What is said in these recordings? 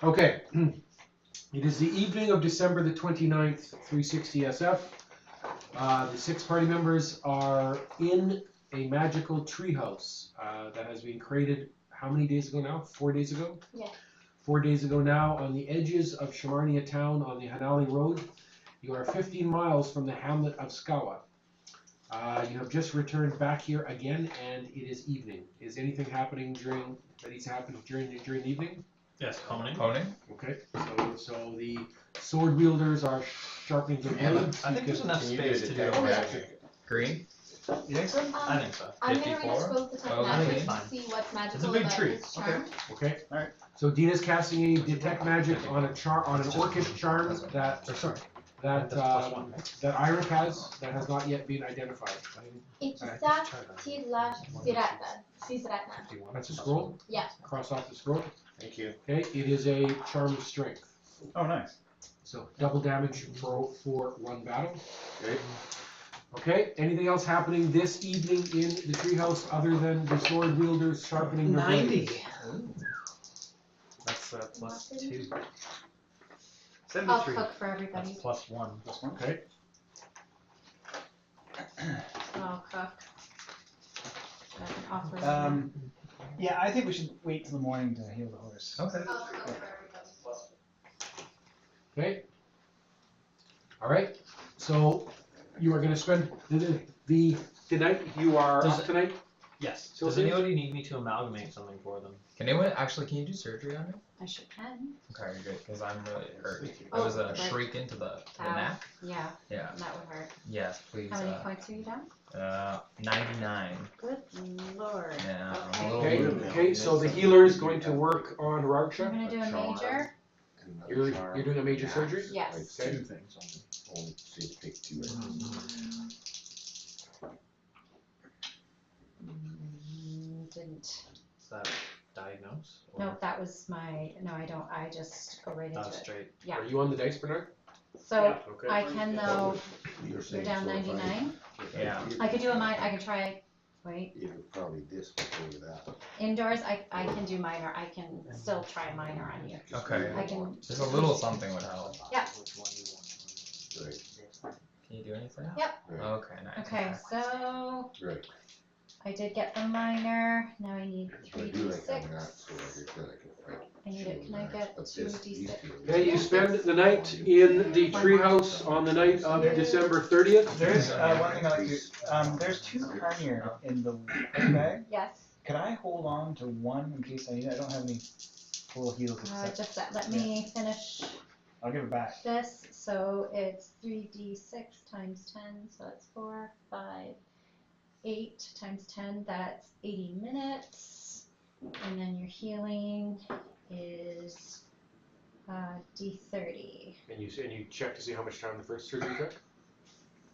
Okay. It is the evening of December the 29th, 360 SF. The 6 party members are in a magical treehouse that has been created how many days ago now? 4 days ago? Yeah. 4 days ago now, on the edges of Shamarnia town on the Hanali Road. You are 15 miles from the hamlet of Skawa. You have just returned back here again, and it is evening. Is anything happening during the evening? Yes, honing. Okay, so the sword wielders are sharpening their blades. I think there's enough space to do Oh, yeah. Green? You think so? I think so. I'm gonna 54? read a scroll to detect Oh, magic okay. to see what's magical It's a big about tree. this charm. Okay. Alright. So Dina's casting a detect magic on an orcish charm that Irik has not yet been identified. Ikisa Tidla Sizratna. That's a scroll. Yeah. Cross off the scroll. Thank you. Okay, it is a charm of strength. Oh, nice. So double damage for 1 battle. Okay. Okay. Anything else happening this evening in the treehouse other than the sword wielders sharpening their 90. blades? That's plus 2. I'll 73. cook for everybody. That's plus 1. Plus 1? Okay. I'll cook. I can offer Yeah, I think we should wait till the morning to heal the horse. Okay. I'll cook for everybody. Okay. All right. So you are going to spend the night. You are Does up tonight. Yes. So Does see- anybody need me to amalgamate something for them? Can you do surgery on me? I sure can. Okay, good, because I'm really hurt. It Oh, was a right. shriek into the Ow. neck. Yeah, Yeah. that would hurt. Yes, please. How many points are you down? 99. Good lord. Yeah. Okay. Okay. Okay. So the healer is going to work on I'm Ragsha. gonna do a major. You're doing a major surgery. Yes. Okay. 2 things. Only see to take 2. Didn't. Is that diagnose? No, that was my. No, I don't. I just go right into That's it. straight. Yeah. Are you on the dice, Bernard? So Okay. I can though. You're You're saying down so if 99. Yeah. I could do a minor. I could try. Wait. It'll probably this before that. Indoors, I can do minor. I can still try minor on you. Okay. I can. Just a little something would help. Yeah. Right. Can you do anything? Yep. Right. Okay, nice. Okay, so Right. I did get the minor. Now I need If I do like I'm 3d6. not, so like I said, I can fight. I need it. Can I get But this- 2d6? these two are- Okay. You spend the night in the treehouse on the night of December 30th. There's one thing I like to. There's 2 carnier in the bag. Yes. Could I hold on to 1 in case I need it? I don't have any full heals except. Just let me finish I'll give it back. this. So it's 3d6 times 10. So that's 4, 5, 8 times 10. That's 80 minutes. And then your healing is d30. And you check to see how much time the first surgery took.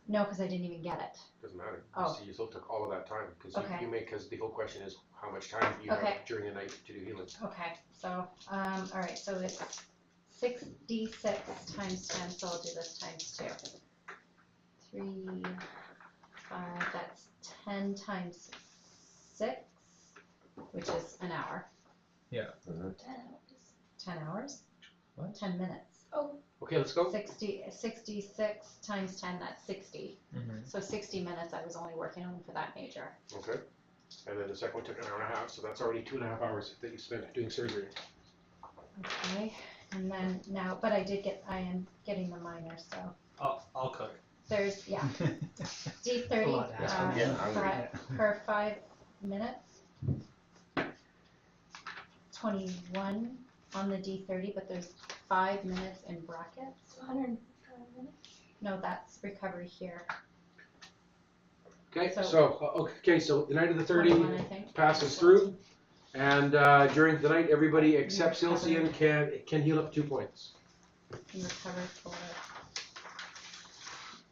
No, because I didn't even get it. Doesn't matter. Oh. You still took all of that time because Okay. because the whole question is how much time you Okay. have during the night to do healing. Okay, so, all right, so it's 6d6 times 10, so I'll do this times 2. 3, 5, that's 10 times 6, which is an hour. Yeah. 10 hours? What? 10 minutes. Okay, let's go. 66 times 10, that's 60. Mm-hmm. So 60 minutes I was only working on for that major. Okay. And then the second one took an hour and a half, so that's already 2.5 hours that you spent doing surgery. Okay, and then now, but I am getting the minor, so. I'll cook. There's, yeah, A D30 lot to ask for. Yeah, I'm gonna- per 5 minutes. 21 on the D30, but there's 5 minutes in brackets. 105 minutes. No, that's recovery here. Okay, So- so the night of the 30 21, I think. passes through, and during the night, everybody except Silcian can heal up 2 points. You recover for.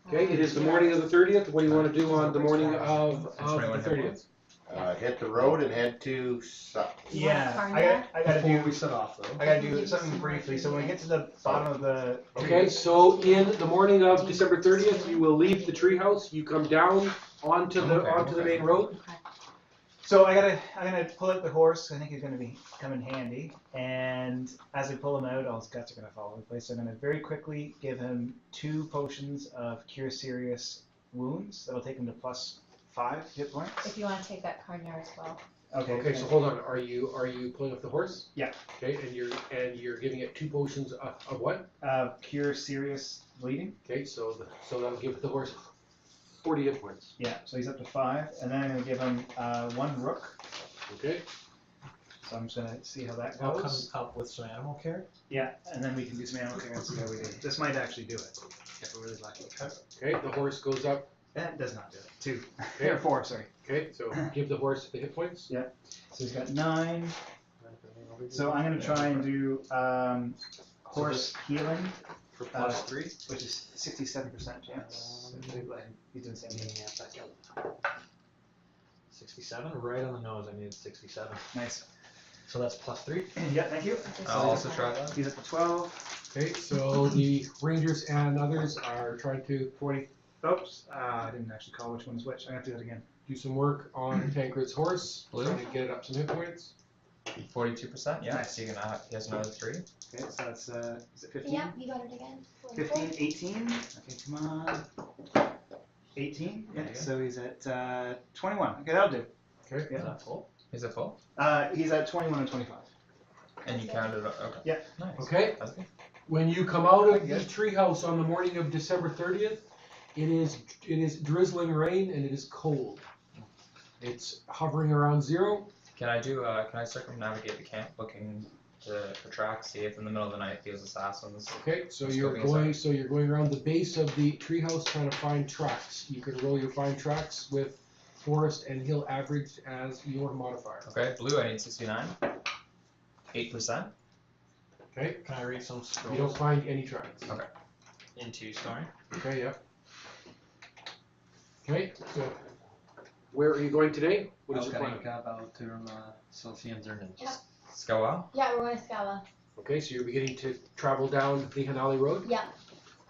Okay, it is the morning of the 30th. What do you want to do on the morning of the 30th? Hit the road and head to Yeah, I gotta Before do. we set off though. I gotta do something briefly. So when we get to the bottom of the. Okay, so in the morning of December 30th, you will leave the treehouse. You come down onto the main road. Okay. So I'm gonna pull out the horse. I think he's gonna come in handy. And as I pull him out, all his guts are gonna fall over the place. So I'm gonna very quickly give him 2 potions of Cure Serious Wounds. That'll take him to +5 hit points. If you want to take that Carnier as well. Okay, so hold on. Are you pulling up the horse? Yeah. Okay, and you're giving it 2 potions of what? Cure Serious Bleeding. Okay, so that'll give the horse 40 hit points. Yeah, so he's up to 5, and then I'm gonna give him 1 rook. Okay. So I'm just gonna see how that I'll goes. come up with some animal care. Yeah, and then we can do some animal care and see how we do. This might actually do it if we're really lucky. Okay, the horse goes up. That does not do it. 2. Okay. Or 4, sorry. Okay, so give the horse the hit points. So he's got 9. So I'm gonna try and do horse healing, For +3. which is 67% chance. He's doing 70. 67, right on the nose. I needed 67. Nice. So that's +3. Yeah, thank you. I'll also try that. He's up to 12. Okay, so the rangers and others are trying to Oops, I didn't actually call which one is which. I have to do that again. do some work on Tancred's horse, Blue. trying to get it up some hit points. 42%. Yeah. Nice. So he has another 3. Okay, so that's is it 15? Yeah, you got it again. 15, 18. Okay, come on. 18. Yeah, so he's at 21. Okay, that'll do. Okay. Yeah. Is that full? Is it full? He's at 21 and 25. And you counted it. Okay. Yeah. Nice. Okay. That's good. When you come out of the treehouse on the morning of December 30th, it is drizzling rain and it is cold. It's hovering around 0. Can I circumnavigate the camp looking for tracks, see if in the middle of the night these assassins? Okay, so Let's you're go going inside. around the base of the treehouse trying to find tracks. You can roll your find tracks with forest and hill averaged as your modifier. Okay, blue, I need 69. 8%. Okay, Can I read some scrolls you don't find any tracks. into story? Okay, yeah. Okay, so where are you going today? What is your plan? Skawa? Yeah, we're going to Skawa. Okay, so you're beginning to travel down the Hanali Road? Yeah.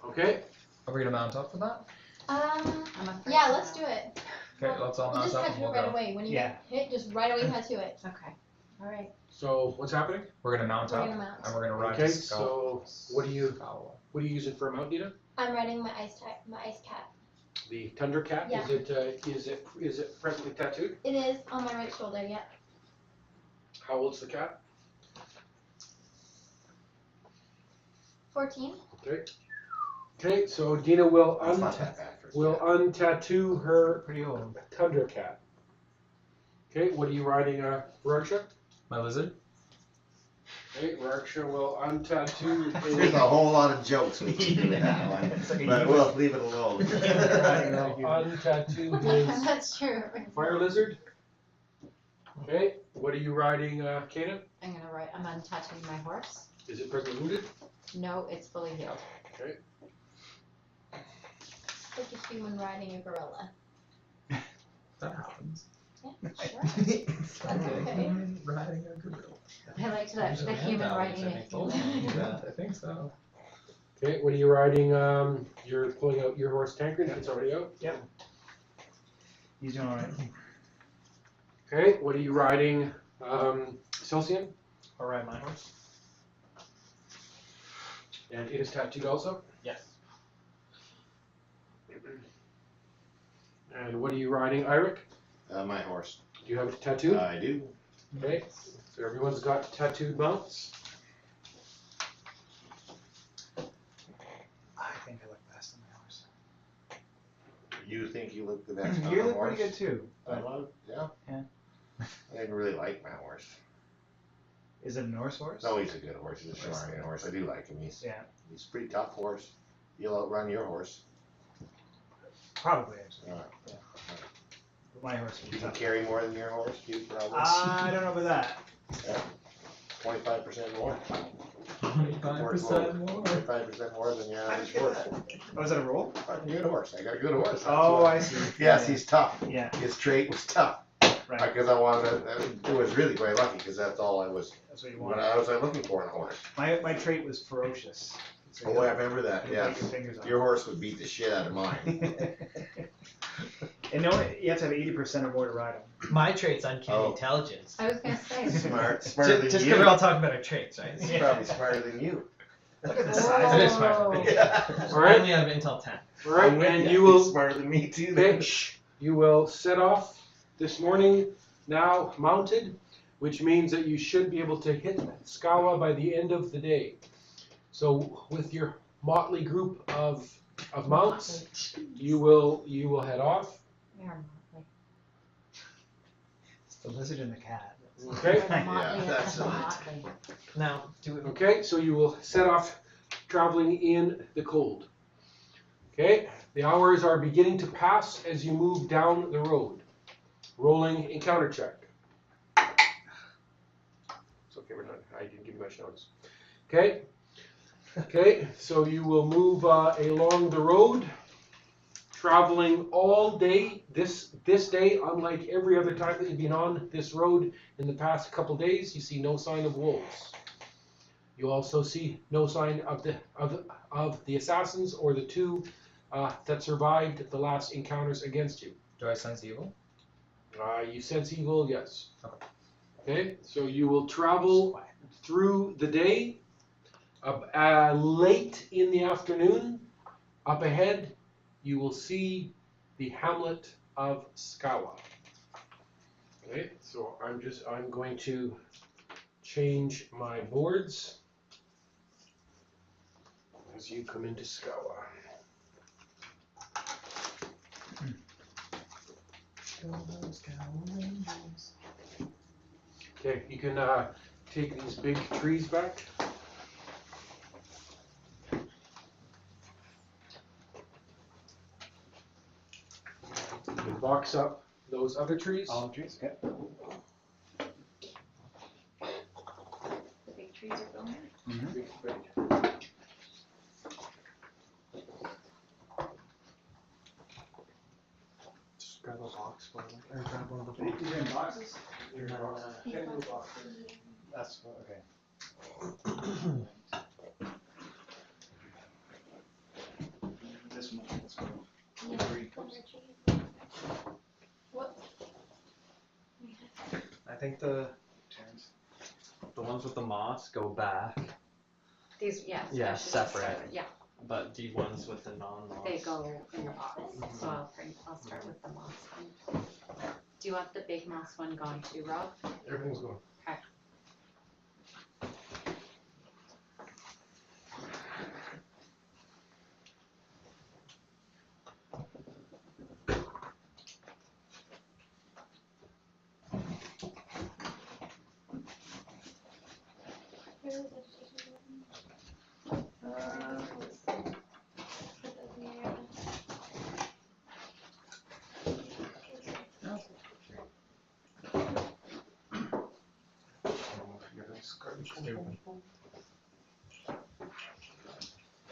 Okay, Are we gonna mount up for that? Yeah, let's do it. Okay, let's all We'll mount just up and tattoo we'll it right go. away. When you Yeah. hit, just right away tattoo it. Okay. All right. so what's happening? We're gonna mount We're up gonna mount. and we're gonna ride Okay, to Skawa. so what are you using for a mount, Nina? I'm riding my ice cat. The Tundra Cat? Yeah. Is it presently tattooed? It is on my right shoulder. Yeah. How old's the cat? 14. Okay. Okay, so Dina will That's not that bad for a will cat. untattoo her Pretty old. Tundra Cat. Okay, what are you riding, Raksha? My lizard? Okay, Raksha will untattoo There's a whole lot of jokes we can do with that one, It's like a but huge- we'll leave it alone. untattoo his That's true. fire lizard. Okay, what are you riding, Kana? I'm untattooing my horse. Is it presently wounded? No, it's fully healed. Okay. Like a human riding a gorilla. That happens. Yeah, sure. That's okay. Riding a gorilla. I liked that. The human riding a human. Yeah, I think so. Okay, what are you riding? You're pulling out your horse Tancred. It's already out. He's doing all right. Okay, what are you riding? Celsian? I'll ride my horse. And it is tattooed also. Yes. And what are you riding, Iric? My horse. Do you have it tattooed? I do. Okay, so everyone's got tattooed mounts. I think I look best on my horse. You think you look the best on You a look horse? pretty good too. I love, yeah. Yeah. I didn't really like my horse. Is it a Norse horse? No, he's a good horse. He's a Shamarnian horse. I do like him. He's Yeah. a pretty tough horse. He'll outrun your horse. Probably actually. Yeah. But my horse would He be can tough. carry more than your horse, too, probably. I don't know about that. 25% more. 25% more. 25% more than your average get horse. Oh, is that a roll? I'm a good horse. I got a good horse. That's Oh, why. I see. Yes, he's tough. Yeah, His trait was tough. right. Because I wanted to, it was really quite lucky because that's all I was, That's what you what want. I was looking for in a horse. My trait was ferocious. So Oh, I remember that, you'll yeah. break your fingers off. Your horse would beat the shit out of mine. And no, you have to have 80% or more to ride them. My trait's uncanny Oh. intelligence. I was gonna say. Smarter than Just you. because we're all talking about our traits, right? He's probably smarter than you. Look at the Oh. size It of is it. smart. Yeah. All right. Only out of Intel 10. All right, I'm with and ya. you will He's smarter than me too. Then. you will set off this morning now mounted, which means that you should be able to hit Skawa by the end of the day. So with your motley group of mounts, you will head off. We are motley. It's the lizard and the cat. Okay. We're the motley of that's the it. motley. Now, do it. Okay, so you will set off traveling in the cold. Okay, the hours are beginning to pass as you move down the road. Rolling encounter check. It's okay, we're not. I didn't give you much notice. Okay. Okay, so you will move along the road, traveling all day. This day, unlike every other time that you've been on this road in the past couple days, you see no sign of wolves. You also see no sign of the assassins or the two that survived the last encounters against you. Do I sense evil? You sense evil, yes. Okay. Okay, so you will travel through the day. Late in the afternoon, up ahead, you will see the hamlet of Skawa. Okay, so I'm going to change my boards as you come into Skawa. Okay, you can take these big trees back. You can box up those other trees. Olive trees, okay. The big trees are going. Big, big. Just grab a box for me. Or grab one of the These are in boxes? And then, Get a little box. That's okay. This one, let's go. What? I think the Terrence. ones with the moss go back, These, yeah. Yeah, especially separate. Yeah, but the ones with the non-moss. they go in the box. So I'll start with the moss one. Do you want the big moss one gone too, Rob? Everything's going. Okay.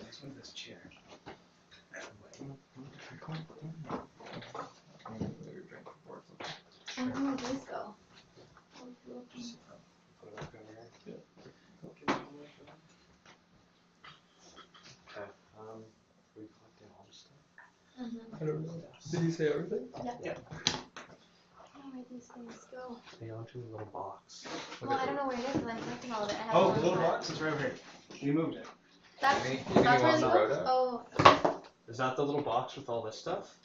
Let's move this chair. I don't know where these go. Okay. We collecting all the stuff. Mm-hmm. I don't know. Did you say everything? I don't know where these things go. They go into a little box. Well, I don't know where it is because I'm collecting all of it. I have Oh, one the little part. box is right over here. We moved it. That's, You give me that's where one the to road goes? out? Oh, Is that the little box with all this stuff?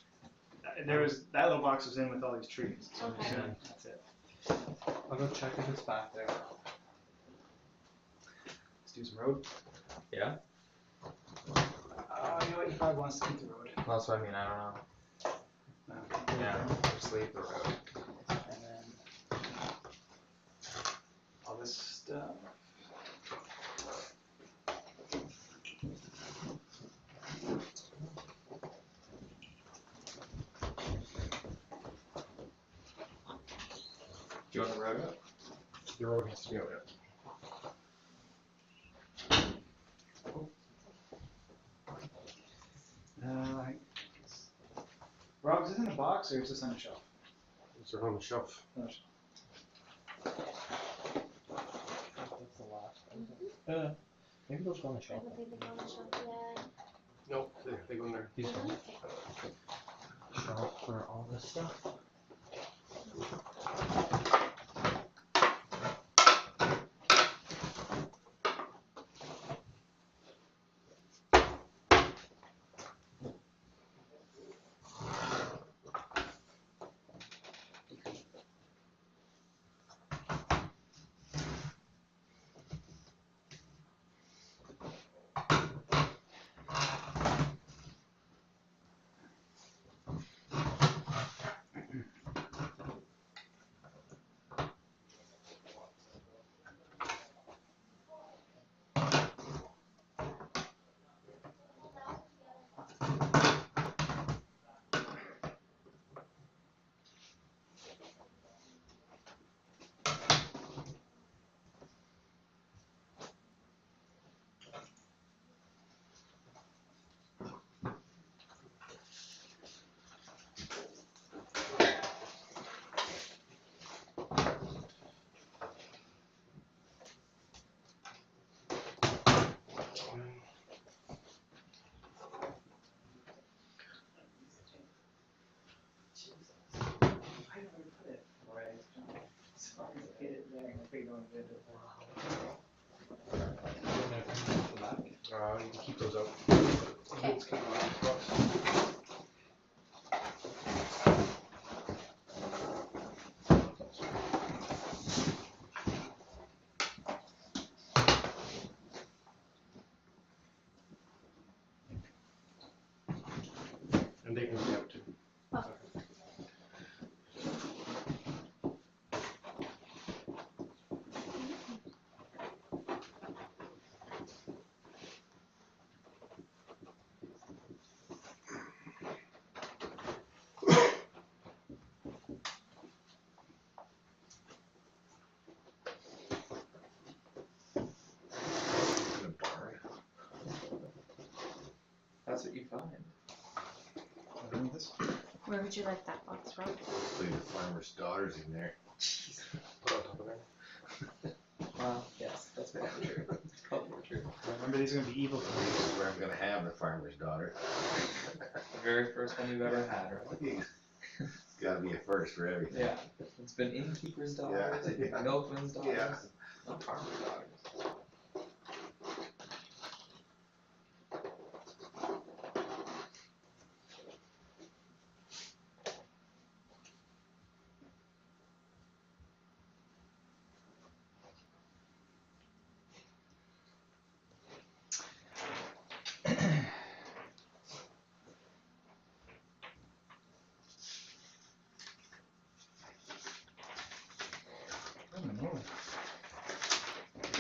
There was, that little box was in with all these trees. So I'm Okay. assuming that's it. I'll go check if it's back there. Let's do some road. Yeah? You know what, he probably wants to keep the road. That's what I mean, I don't know. Yeah, just leave the road. And then all this stuff. Do you want the road up? The road has to be out there. Rob, is this in a box or is this on a shelf? These are on the shelf. On a shelf. That's the last one. Maybe those go on the I shelf. don't think they go on the shelf yet. No, they go in there. These Mhm. ones. shelf for all this stuff. You can keep those out. Okay. Let's keep on these books. And they can be out too. In a barn. That's what you find. Where would you like that box, Rob? Hopefully the farmer's daughter's in there. Jeez. Put on top of there. Well, yes, that's probably true. That's probably true. Remember, these are going to be evil This things. is where I'm gonna have the farmer's daughter. The very first one you've ever had, right? It's gotta be a first for everything. Yeah. It's been innkeeper's daughters, Yeah. milkman's daughters, Yeah. not farmer's daughters.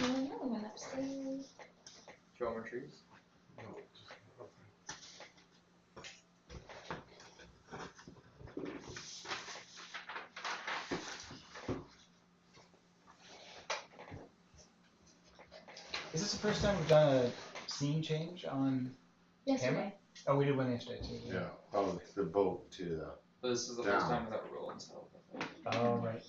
No, we went upstairs. Do you want more trees? Is this the first time we've done a scene change on? Yesterday. Oh, we did one yesterday too. Yeah, oh, the boat to the, But this is the first Down. time without Roland's help, I think. Oh, right.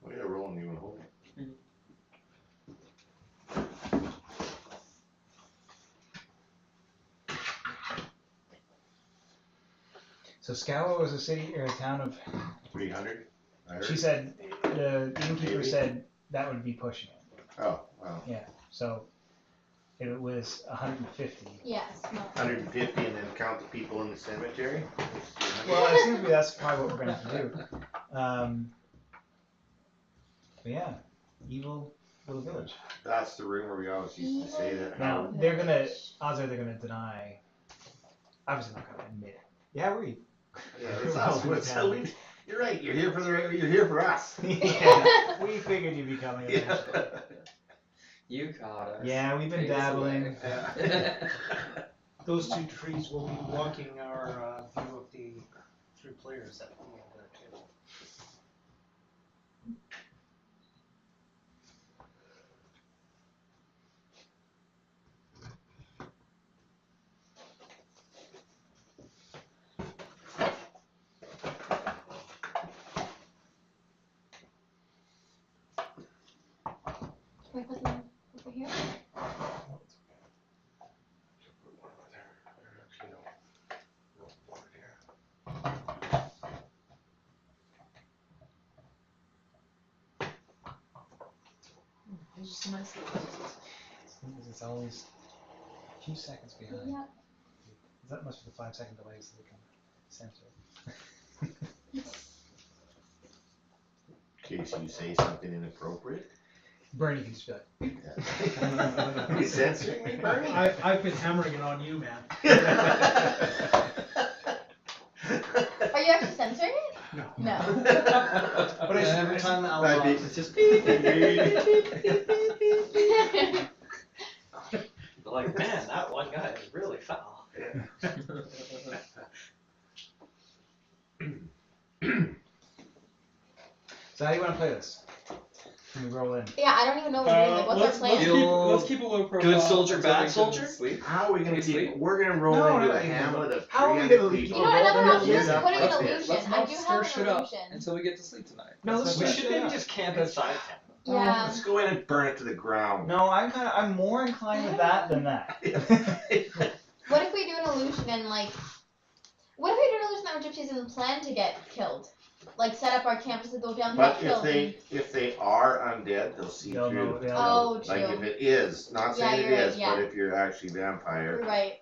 oh yeah, rolling even home. So Skawa was a city or a town of. 300, I heard. She said the innkeeper Maybe. said that would be pushing it. Oh, wow. So if it was 150. Yes. 150 and then count the people in the cemetery? Well, it seems to be that's probably what we're gonna have to do. But yeah, evil little village. That's the rumor we always used to say that. Now how- they're gonna, odds are they're gonna deny. Obviously not gonna admit it. Yeah, we're evil. Yeah, it's us, so you're right, you're here for us. Yeah, we figured you'd be coming eventually. Yeah. You caught us. Yeah, we've been Take us dabbling. away. Those two trees will be blocking our view of the three players at the end there too. Can we put them over here? just a nice little place. It's always a few seconds behind. Yep. That must be the 5-second delay so they can censor it. In case you say something inappropriate. Bernie can just be like, You censoring me, Bernie? I've been hammering it on you, man. Are you actually censoring it? No. No. But every time Al That'd be- talks, it's just beep, beep, beep, beep, beep, beep. Like, man, that one guy is really foul. so how do you want to play this? Can we roll in? Yeah, I don't even know what we're doing. Like, what's our plan? Let's keep a low profile. Good soldier, until bad we can soldier? Sleep. How are we gonna You keep? sleep? We're gonna roll No, into no, a you- hamlet of how are we 300 gonna- people. You know what? Another option is Yeah. putting an Let's- illusion. Let's I not do stir have shit an up illusion. until we get to sleep tonight. No, let's We just should maybe just camp outside town. Yeah. Let's go in and burn it to the ground. No, I'm more inclined with that than that. What if we do an illusion and like, what if we do an illusion that our gypsies and plan to get killed? Like set up our campus and go down and But get killed. if they are undead, they'll see They'll through. know, they'll Oh, true. Like if it is, not Yeah, saying it you're right, is, yeah. but if you're actually vampire. You're right.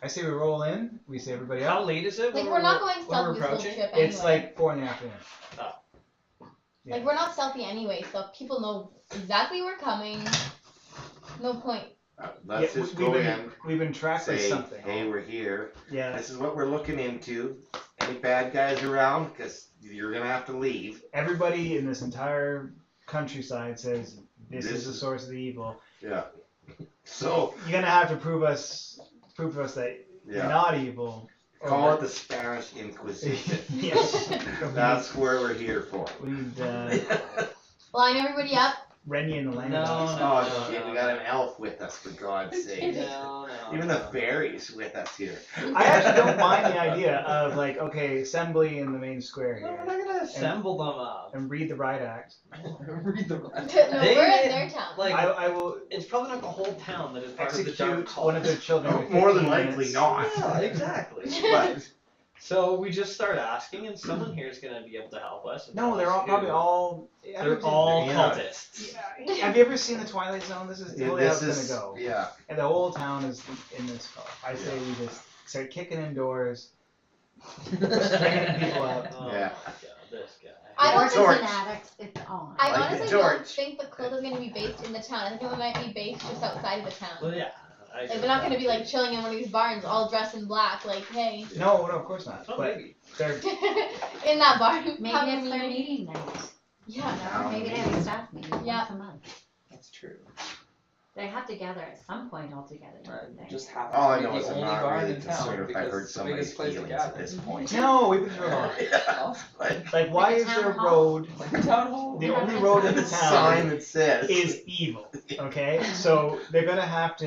I say we roll in, we say everybody How out. late is it? Like when we're not going when stealthy we're this whole approaching? trip anyway. It's like 4 in the afternoon. Yeah. Like we're not stealthy anyway, so if people know exactly we're coming, no point. Let's Yeah, just we've go been, in, We've been tracked by say, something. hey, we're here. Yeah, This is what we're looking into. Any bad guys around? Because you're gonna have to leave. everybody in this entire countryside says this This is the is- source of the evil. Yeah. So You're gonna have to prove to us that you're yeah, not evil. call it the Spanish Inquisition. Yes. That's where we're here for. We need Line everybody up. Rennie and the land. No, dogs. no. Oh shit, we got an elf with us, for God's sake. No. Even the fairies with us here. I actually don't mind the idea of like, okay, assembly in the main square No, we're here, not gonna assemble them up. and read the riot act. Read the No, They- we're in their town. Like, I will it's probably not the whole town that is part of the dark execute cult. one of their children. in More than 15 likely minutes. not. Yeah, exactly. But So we just start asking, and someone here is gonna be able to help us. and No, tell they're us all who. probably all. They're all Yeah. cultists. Have you ever seen the Twilight Zone? This is totally how this it's is gonna go. yeah. And the whole town is in this car. I say we just start kicking in doors, stringing people up. Oh Yeah. my god, this guy. I don't Torch. think It's on. I Like the honestly don't torch. think the cult is going to be based in the town. I think it might be based just outside of the town. Well, yeah. Like, they're not going to be like chilling in one of these barns all dressed in black, like, hey, No, of course not. Oh, But maybe. they're in that barn. Maybe having a it's their meeting. meeting night. Yeah. No, maybe they have a staff meeting Yeah. once a month. That's true. They have to gather at some point all together, don't they? Just happens All I to be know is the I'm only not barn really in town concerned if I because hurt it's the biggest somebody's place to feelings at gather. this point. no, we've been through a lot. Yeah. Like Like, why Like a is there a town hall. road? Like the town hall. The only road in the a sign town that says is evil. Okay, so they're gonna have to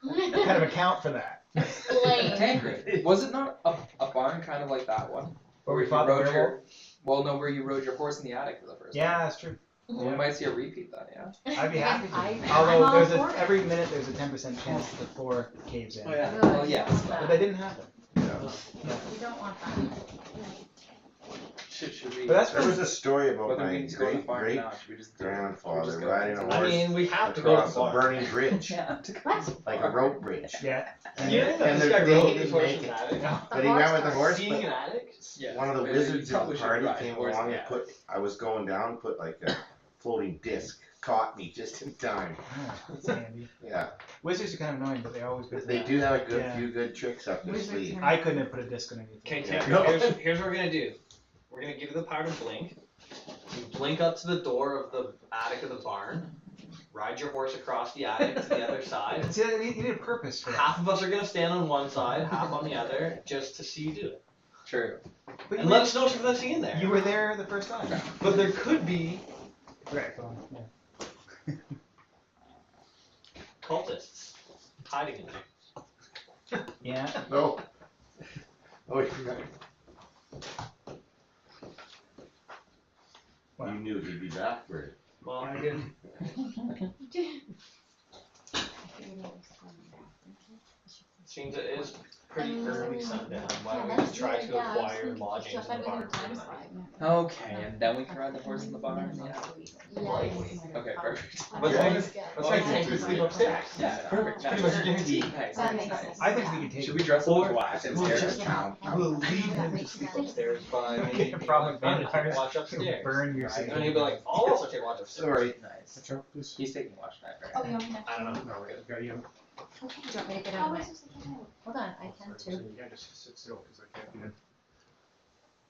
kind of account for that. Explain. Tancred. Was it not a barn kind of like that one? Where we you fought the rode werewolf. well, no, where you rode your horse in the attic for the first Yeah, time. that's true. Well, we might see a repeat then, yeah. I'd be happy to. I'm Although all there's for it. every minute there's a 10% chance the floor caves in. Oh, yeah. Ugh, Well, you yes, don't want But that. that didn't happen. You don't want that. Should we? But that's There was a story about whether my we need to go to the great farm great now. Should we just grandfather go? riding a I horse mean, we have to go to across the a bar. burning bridge, Yeah. To go What? to the like a farm. rope bridge. Yeah. You And think And this the guy day rode he his didn't horse make in it. an attic? But he went with the horse, Seeing but an attic? Yeah, one of the but wizards you of probably the should party ride came horse in along the and attic. put. I was going down, put like a floating disc, caught me just in time. Oh, that's handy. Yeah, Wizards are kind of annoying, but they always good for they that. do have a Yeah. few good tricks up their Wizards sleeve. are- I couldn't have put a disc underneath. Okay, it. Tancred, here's what we're gonna do. We're gonna give you the power to blink. You blink up to the door of the attic of the barn. Ride your horse across the attic to the other side. See, you need a purpose for that. Half of us are gonna stand on one side, half on the other, just to see you do it. True. But And let us know if you're listening in there. you were there the first time. But there could be Right. Yeah. cultists hiding in there. Yeah. No. Oh, you're right. Wow. You knew he'd be back for it. Well, I didn't. I figured it was coming back. Seems it is pretty early sundown. Why Yeah, don't we that's just try weird, to yeah, I was acquire thinking lodgings stuff in the I barn wouldn't for the times night? Okay, and then we can ride the horse in the barn. Yeah. Yeah. Okay, perfect. Let's Yeah. make Let's Let's take Okay. to sleep upstairs. Yeah, perfect. Pretty much a guarantee. Nice, That nice, makes nice. I think we could take. Should we dress up Or- in black and We'll stare? just count. We'll leave him to sleep upstairs by maybe Probably vampires. vampires. Watch upstairs. Burn your And then he'll be like, I'll also take watch upstairs. Sorry. Nice. Watch out, please. He's taking watch night, right? Oh, you don't have I don't know. No, we got you. Do you want me to get How out of am I my, supposed to get out? hold on, I can So too. you can't just sit still because I can't get in.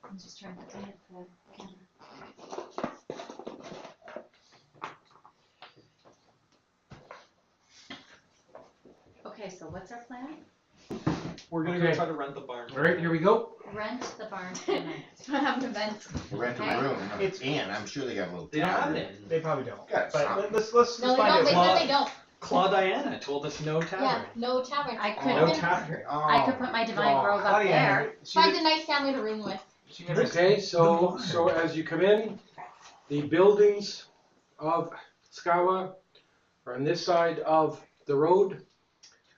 I'm just trying to hit the camera. Okay, so what's our plan? We're gonna go Okay. try to rent the barn. All right, here we go. Rent the barn for the night. It's not having an event. Rent a Okay. room. It's- And I'm sure they got a little. They don't have tavern. it. They probably don't. Got But something. let's No, they find don't. They out. said they don't. Claw Diana told us no tavern. Yeah, no tavern. I could, No Oh. tavern. I could put my divine robe up there. Find a nice family to room with. She never Okay, The so barn. as you come in, the buildings of Skawa are on this side of the road.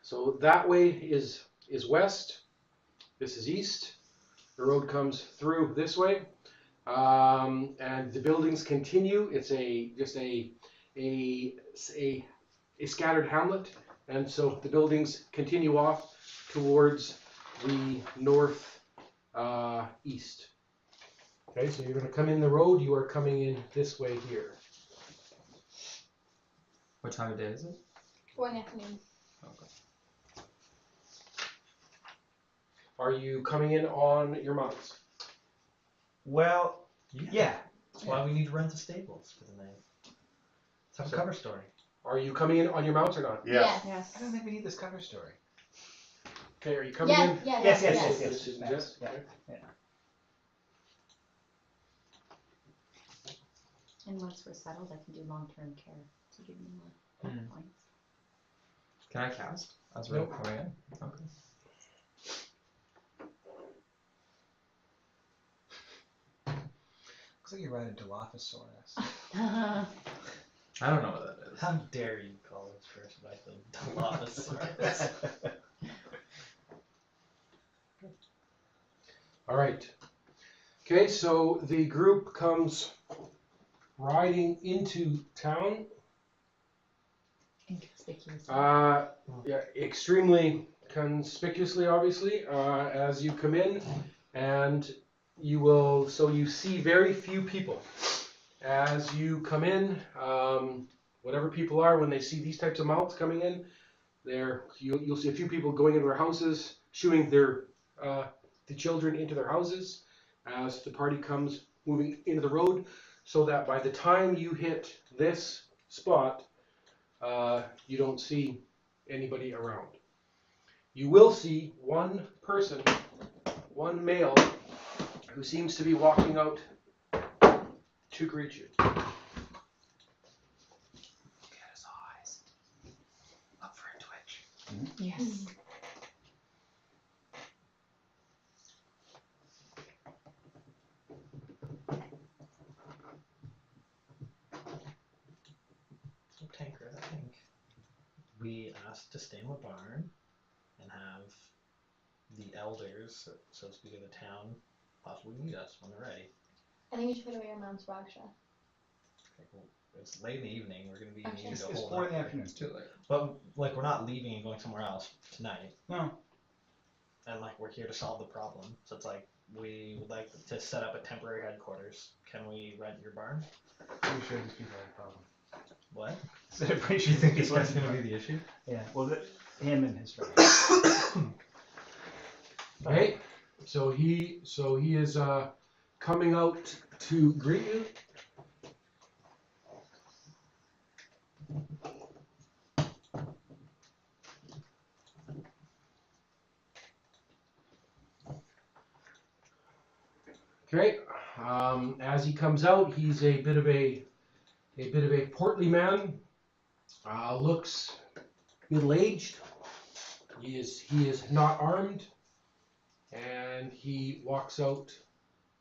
So that way is west. This is east. The road comes through this way, and the buildings continue. It's just a scattered hamlet, and so the buildings continue off towards the north. East. Okay, so you're going to come in the road. You are coming in this way here. What time of day is it? 4 in the afternoon. Okay. Are you coming in on your mounts? Well, yeah. That's why we need to rent the stables for the night. Let's have a So- cover story. Are you coming in on your mounts or not? Yes. Yes. I don't think we need this cover story. Okay, are you coming Yeah, in? yeah, Yes, yes, yes, yes. yes. This is Yes, Jess? yeah. Okay. And once we're settled, I can do long-term care to give me more points. Can I cast as we're Nope. coming in? Okay. Looks like you're riding Dilophosaurus. I don't know what that is. How dare you call this first by the Dilophosaurus? All right. Okay, so the group comes riding into town. Inconspicuous. Yeah, extremely conspicuously, obviously, as you come in, and you see very few people. As you come in, whatever people are, when they see these types of mounts coming in, you'll see a few people going into their houses, shooing the children into their houses as the party comes moving into the road, so that by the time you hit this spot, you don't see anybody around. You will see one person, one male, who seems to be walking out to greet you. Look at his eyes. Up for a twitch. Yes. So Tancred, I think we asked to stay in the barn and have the elders, so to speak, of the town possibly meet us when they're ready. I think you should put away your mom's Raksha. Okay, well, it's late in the evening. We're gonna be Actually, needing to It's hold 4 in up. the afternoon. It's too late. But like we're not leaving and going somewhere else tonight, No. and like we're here to solve the problem. So it's like we would like to set up a temporary headquarters. Can we rent your barn? Pretty sure these people have a problem. What? So I'm pretty Do sure you think these this people guy's have a gonna be the issue? Yeah. Well, him and his friend. Okay, so he is coming out to greet you. Okay, as he comes out, he's a bit of a portly man. Looks middle-aged. He is not armed, and he walks out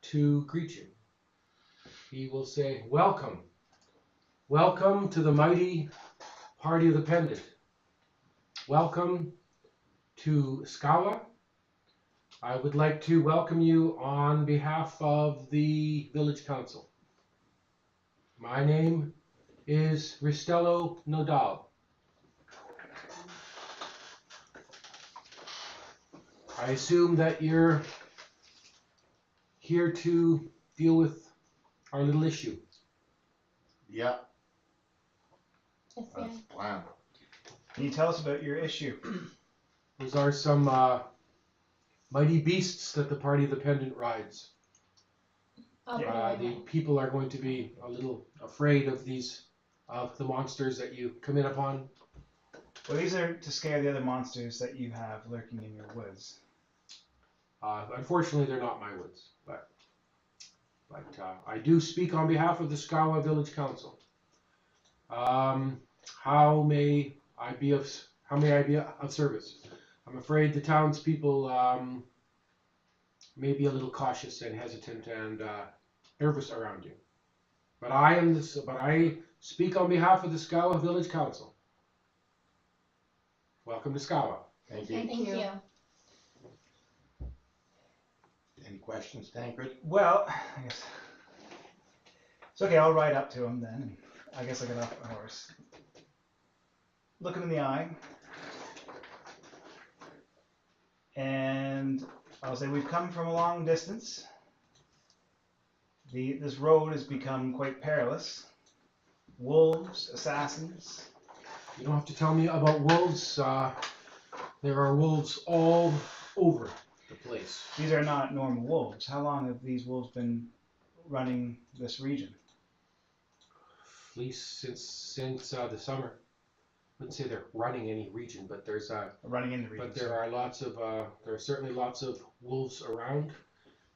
to greet you. He will say, "Welcome, welcome to the mighty party of the Pendant. Welcome to Skawa. I would like to welcome you on behalf of the Village Council. My name is Ristello Nodal. I assume that you're here to deal with our little issue. Yeah, Yes, that's yeah. the plan. Can you tell us about your issue? Those are some mighty beasts that the Party of the Pendant rides. I'll put The away mine. people are going to be a little afraid of the monsters that you come in upon. Well, these are to scare the other monsters that you have lurking in your woods. Unfortunately, they're not my woods, but I do speak on behalf of the Skawa Village Council. How may I be of service? I'm afraid the townspeople may be a little cautious and hesitant and nervous around you. But I speak on behalf of the Skawa Village Council. Welcome to Skawa. Thank you. Thank you. Any questions, Tancred? Well, I guess it's okay. I'll ride up to him then. And I guess I get off my horse. Look him in the eye, and I'll say we've come from a long distance. This road has become quite perilous. Wolves, assassins. You don't have to tell me about wolves. There are wolves all over the place. These are not normal wolves. How long have these wolves been running this region? At least since the summer. I wouldn't say they're running any region, but there's Running in the region. but there are certainly lots of wolves around.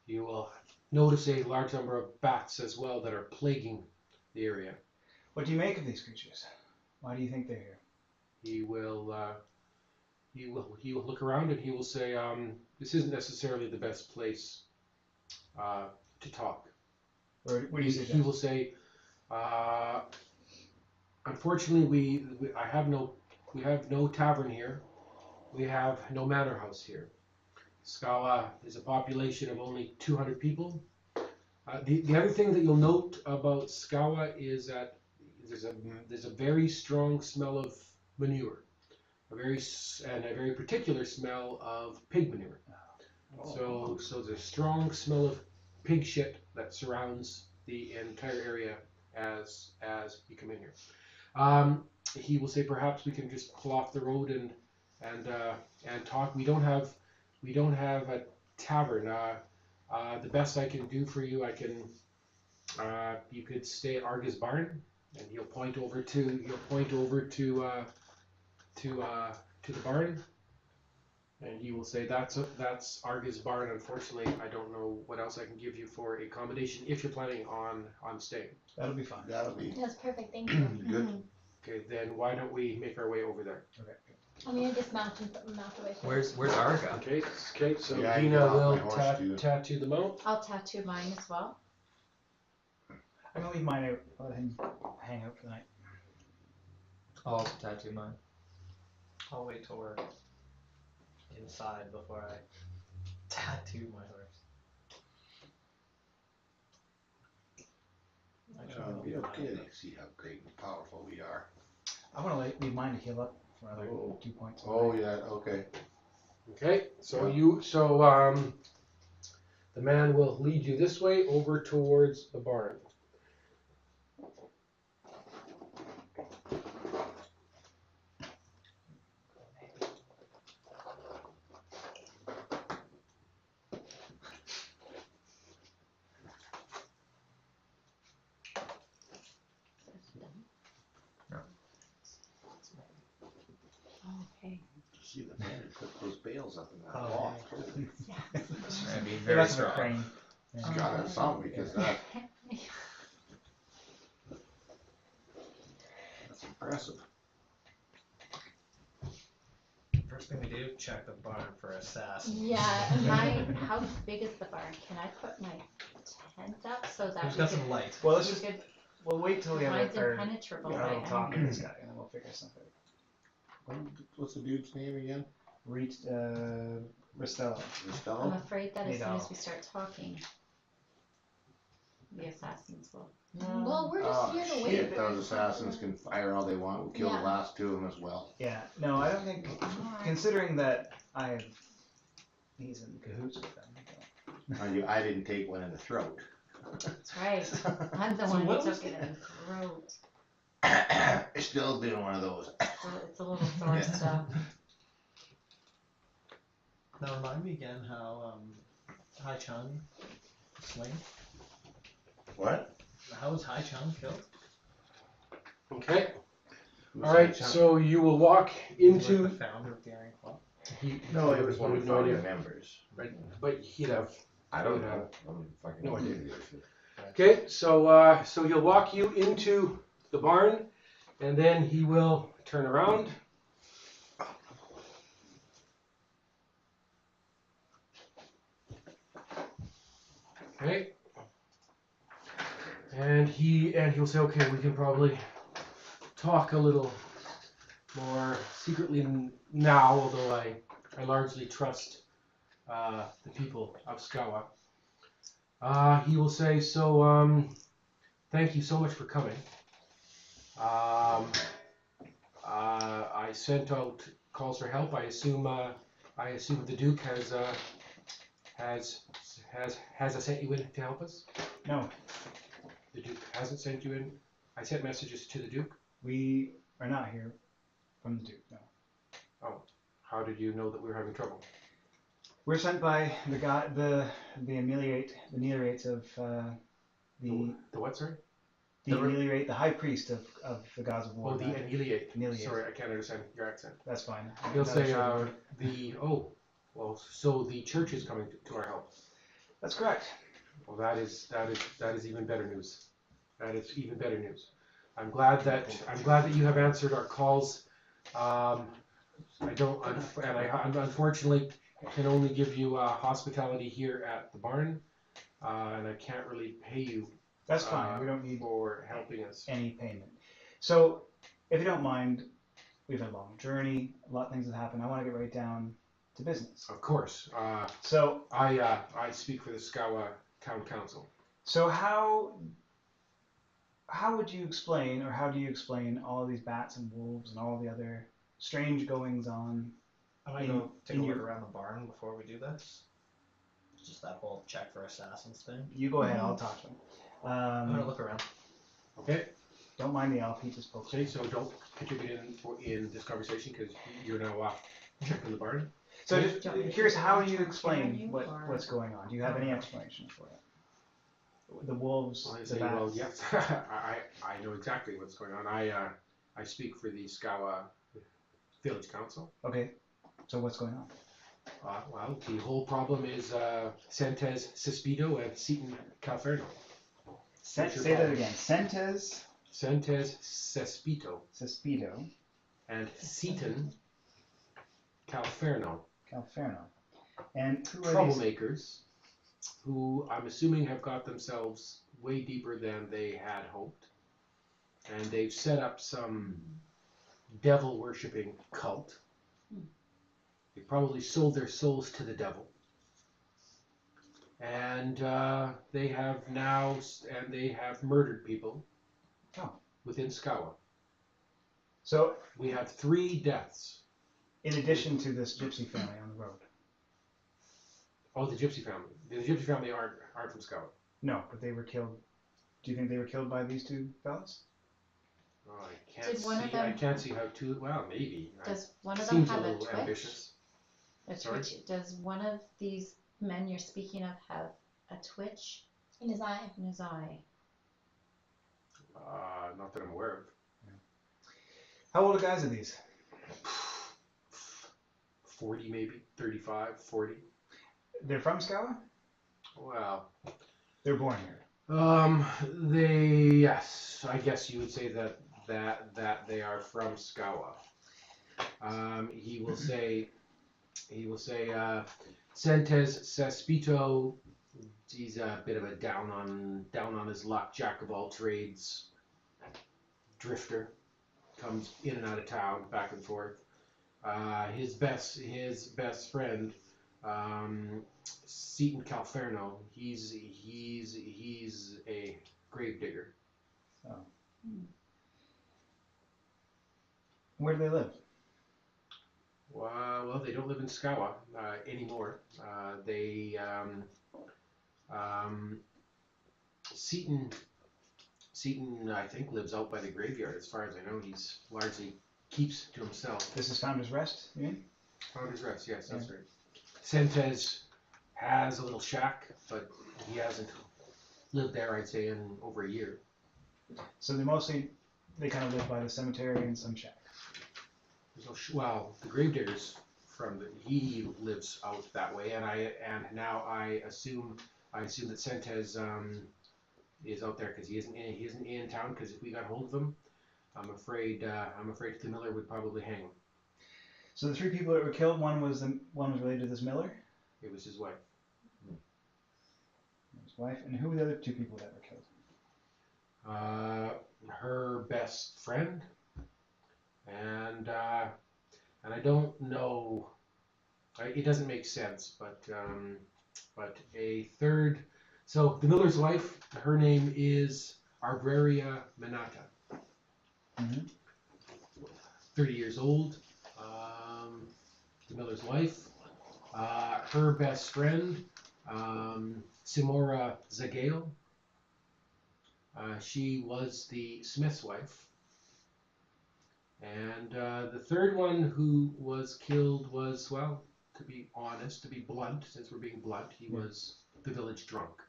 You will notice a large number of bats as well that are plaguing the area. What do you make of these creatures? Why do you think they're here? He will look around and he will say, this isn't necessarily the best place to talk. Or what do you say? He will say, unfortunately, we have no tavern here. We have no manor house here. Skawa is a population of only 200 people. The other thing that you'll note about Skawa is that there's a very strong smell of manure, a very particular smell of pig manure. So there's a strong smell of pig shit that surrounds the entire area as you come in here. He will say perhaps we can just pull off the road and talk. We don't have a tavern. The best I can do for you, you could stay at Arga's barn, and he'll point over to the barn, and he will say that's Arga's barn. Unfortunately, I don't know what else I can give you for accommodation if you're planning on staying. That'll be fine. That'll be That's perfect. Thank you. good. Okay, then why don't we make our way over there? Okay. I'm gonna dismount and put my mouth away. from Where's Arga? Okay, so Yeah, I Dina got off will my horse, too. tattoo the mount. I'll tattoo mine as well. I'm gonna leave mine out. Let him hang out for the night. I'll also tattoo mine. I'll wait till we're inside before I tattoo my horse. It'll be okay to see how great and powerful we are. I want to leave mine to heal up for another 2 points. Oh yeah, okay. Okay, so the man will lead you this way over towards the barn. Okay. See the man who put those bales up in that Oh, loft. Holy, That'd be Very very less of a strong. crane. it's gotta have something because that's impressive. First thing we do, check the barn for assassins. Yeah, how big is the barn? Can I put my tent up so that Who's we got could, some light? Well, let's we just could, we'll wait till we have mine's our impenetrable little by talk to enemies. this guy, and then we'll figure something out. What's the dude's name again? Ristella. I'm Estelle? afraid that as soon as $8. we start talking, the assassins will. Well, we're just Oh, here to wait. shit, those assassins can fire all they want. We'll kill the Yeah. last two of them as well. Yeah, no, I don't think, Alright. considering that he's in cahoots with them. Mind you, I didn't take one in the throat. That's right. I'm the So one who what was took it in the throat. Still doing one of those. So it's a little sore stuff. Now remind me again how Hai Chung slain. What? How was Hai Chung killed? Okay. Who's All right. that? So you will walk He was into. like the founder of the Iron Club. No, it was he one would of the no founding idea. members. But he'd have. I don't know. I don't fucking No know. idea. Okay. So he'll walk you into the barn, and then he will turn around. Okay. And he'll say, okay, we can probably talk a little more secretly now, although I largely trust the people of Skawa. He will say, so thank you so much for coming. I sent out calls for help. I assume the Duke has sent you in to help us. No, The Duke hasn't sent you in. I sent messages to the Duke. we are not here from the Duke, no. How did you know that we were having trouble? We're sent by the ameliorate of the what, sorry? ameliorate, the high priest of the gods of war. Oh, the annihilate. Annihilate. Sorry, I can't understand your accent. That's fine. He'll Not say, sure. so the church is coming to our help. That's correct. Well, that is even better news. That is even better news. I'm glad that you have answered our calls. I unfortunately can only give you hospitality here at the barn, and I can't really pay you. That's fine. We don't need for helping us. any payment. So, if you don't mind, we've had a long journey. A lot of things have happened. I want to get right down to business. Of course. So, I speak for the Skawa Town Council. so how would you explain, or how do you explain all of these bats and wolves and all the other strange goings on? I might go take a in look your- around the barn before we do this. Just that whole check for assassins thing. You go ahead. I'll talk to them. I'm gonna look around. Okay. Don't mind the elf. He just pokes. Okay. So don't contribute in this conversation because you're now checking the barn. So, Do you want me just to curious, do how do long-term you care explain on you, or- what's going on? Do you have any explanation for it? The wolves, Well, I the say, bats. well, yes, I know exactly what's going on. I speak for the Skawa Village Council. Okay. So what's going on? Well, the whole problem is Sentes Cespito and Seaton Calferno. Say your that problem? again. Sentes Sentes Cespito Cespito and Seaton Calferno. Calferno. And who are these? Troublemakers who I'm assuming have got themselves way deeper than they had hoped. And they've set up some devil worshipping cult. They probably sold their souls to the devil. And they have murdered people within Skawa. So, We have 3 deaths. in addition to this gypsy family on the road. Oh, the Gypsy family. The Gypsy family aren't from Skawa. No, but they were killed. Do you think they were killed by these two fellas? Oh, I Did one of them- can't see how 2. Well, maybe. Does one of them Seems have a a little twitch? ambitious. Sorry? Does one of these men you're speaking of have a twitch In his eye. in his eye? Not that I'm aware of. How old a guys are these? 40 maybe, 35, 40. They're from Skawa? Well, They're born here. yes, I guess you would say that they are from Skawa. He will say, Sentes Cespito, he's a bit of a down on his luck, jack of all trades, drifter, comes in and out of town, back and forth. his best friend, Seaton Calferno. He's a grave digger. Oh. Where do they live? Well, they don't live in Skawa anymore. Seaton, I think, lives out by the graveyard. As far as I know, he's largely keeps to himself. This is Founder's Rest, you mean? Founder's Rest, yes, that's right. Sentes has a little shack, but he hasn't lived there, I'd say, in over a year. So they kind of live by the cemetery and some shack. Well, the gravediggers he lives out that way, and now I assume that Sentes is out there because he isn't in town. Because if we got hold of him, I'm afraid the Miller would probably hang him. So the three people that were killed, one was related to this Miller. It was his wife. His wife, and who were the other two people that were killed? Her best friend, and I don't know. It doesn't make sense, but a third. So the Miller's wife, her name is Arbraria Minata. Mm-hmm. 30 years old. The Miller's wife. Her best friend, Simora Zagale. She was the Smith's wife. And the third one who was killed was, well, to be honest, to be blunt, since we're being blunt, he was the village drunk.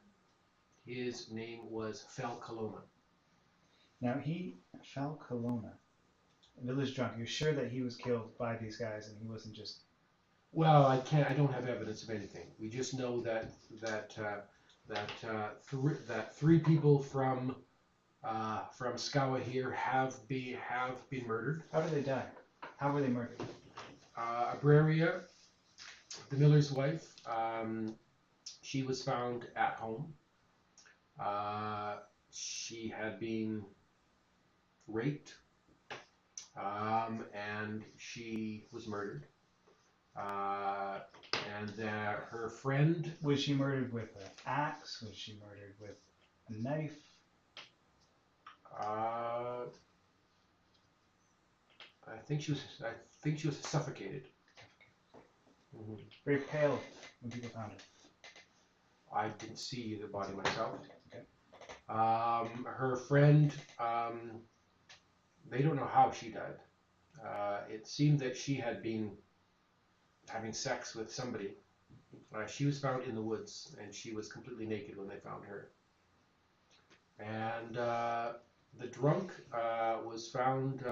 His name was Fel Colonna. Now Fel Colonna, village drunk. You're sure that he was killed by these guys and he wasn't just? Well, I don't have evidence of anything. We just know that three people from Skawa here have been murdered. How did they die? How were they murdered? Abraria, the Miller's wife, she was found at home. She had been raped, and she was murdered. And her friend. Was she murdered with an axe? Was she murdered with a knife? I think she was suffocated. Mm-hmm. Very pale when people found her. I didn't see the body myself. Okay. Her friend, they don't know how she died. It seemed that she had been having sex with somebody. She was found in the woods, and she was completely naked when they found her. And the drunk was found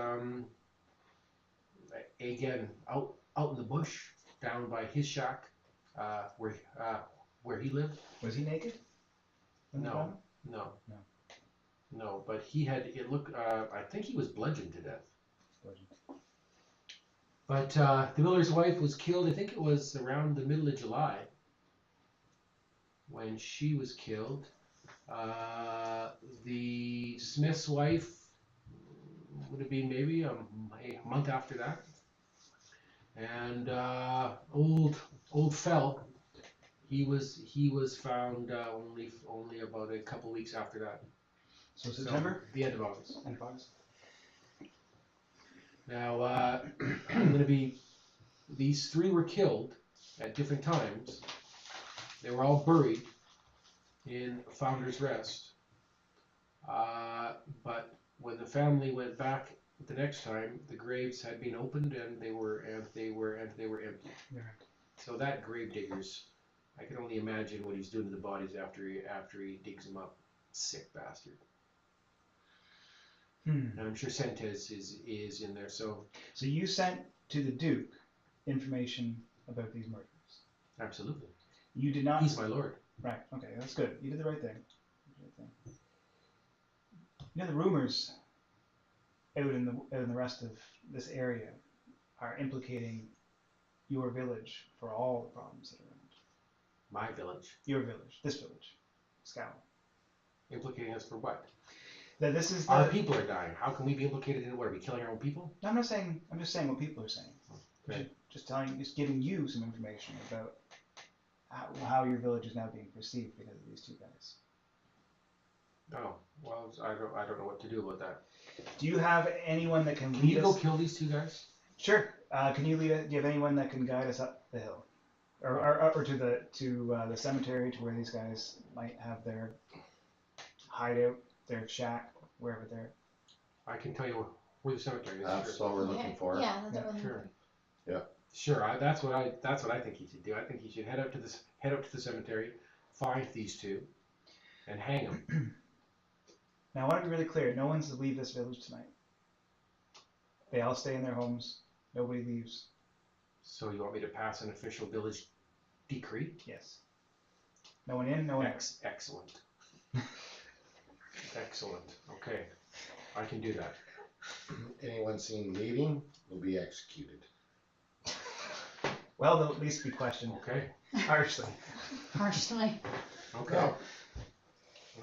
again out in the bush, down by his shack, where he lived. Was he naked? No. But he had. It looked. I think he was bludgeoned to death. But the Miller's wife was killed. I think it was around the middle of July when she was killed. The Smith's wife would have been maybe a month after that. And old Fel, he was found only about a couple weeks after that. So September? The end of August. End of August. Now, these three were killed at different times. They were all buried in Founder's Rest. But when the family went back the next time, the graves had been opened and they were empty. Yeah. So that grave diggers, I can only imagine what he's doing to the bodies after he digs them up. Sick bastard. And I'm sure Sentes is in there. So you sent to the Duke information about these murders? Absolutely. You did not. He's my lord. Right. Okay, that's good. You did the right thing. You know, the rumors out in the rest of this area are implicating your village for all the problems that are around. My village. Your village. This village. Skawa. Implicating us for what? That this is our people are dying. How can we be implicated in what? Are we killing our own people? No, I'm not saying. I'm just saying what people are saying. Okay. Just giving you some information about how your village is now being perceived because of these two guys. Oh, well, I don't know what to do about that. Do you have anyone that can Can lead you go us? kill these two guys? Sure. Can you lead? Do you have anyone that can guide us up the hill, or to the cemetery, to where these guys might have their hideout, their shack, wherever they're? I can tell you where the cemetery is. That's Sure. all we're looking for. Yeah, that's Yeah, what we're Sure. looking Sure. That's what I think he should do. I think he should head up to the cemetery, find these two, and hang them. Now, I want to be really clear. No one's to leave this village tonight. They all stay in their homes. Nobody leaves. So you want me to pass an official village decree? Yes. No one in. No one out. Excellent. Excellent. Okay, I can do that. Anyone seen leaving will be executed. Well, they'll at least be questioned Okay. harshly. Partially. Okay. No,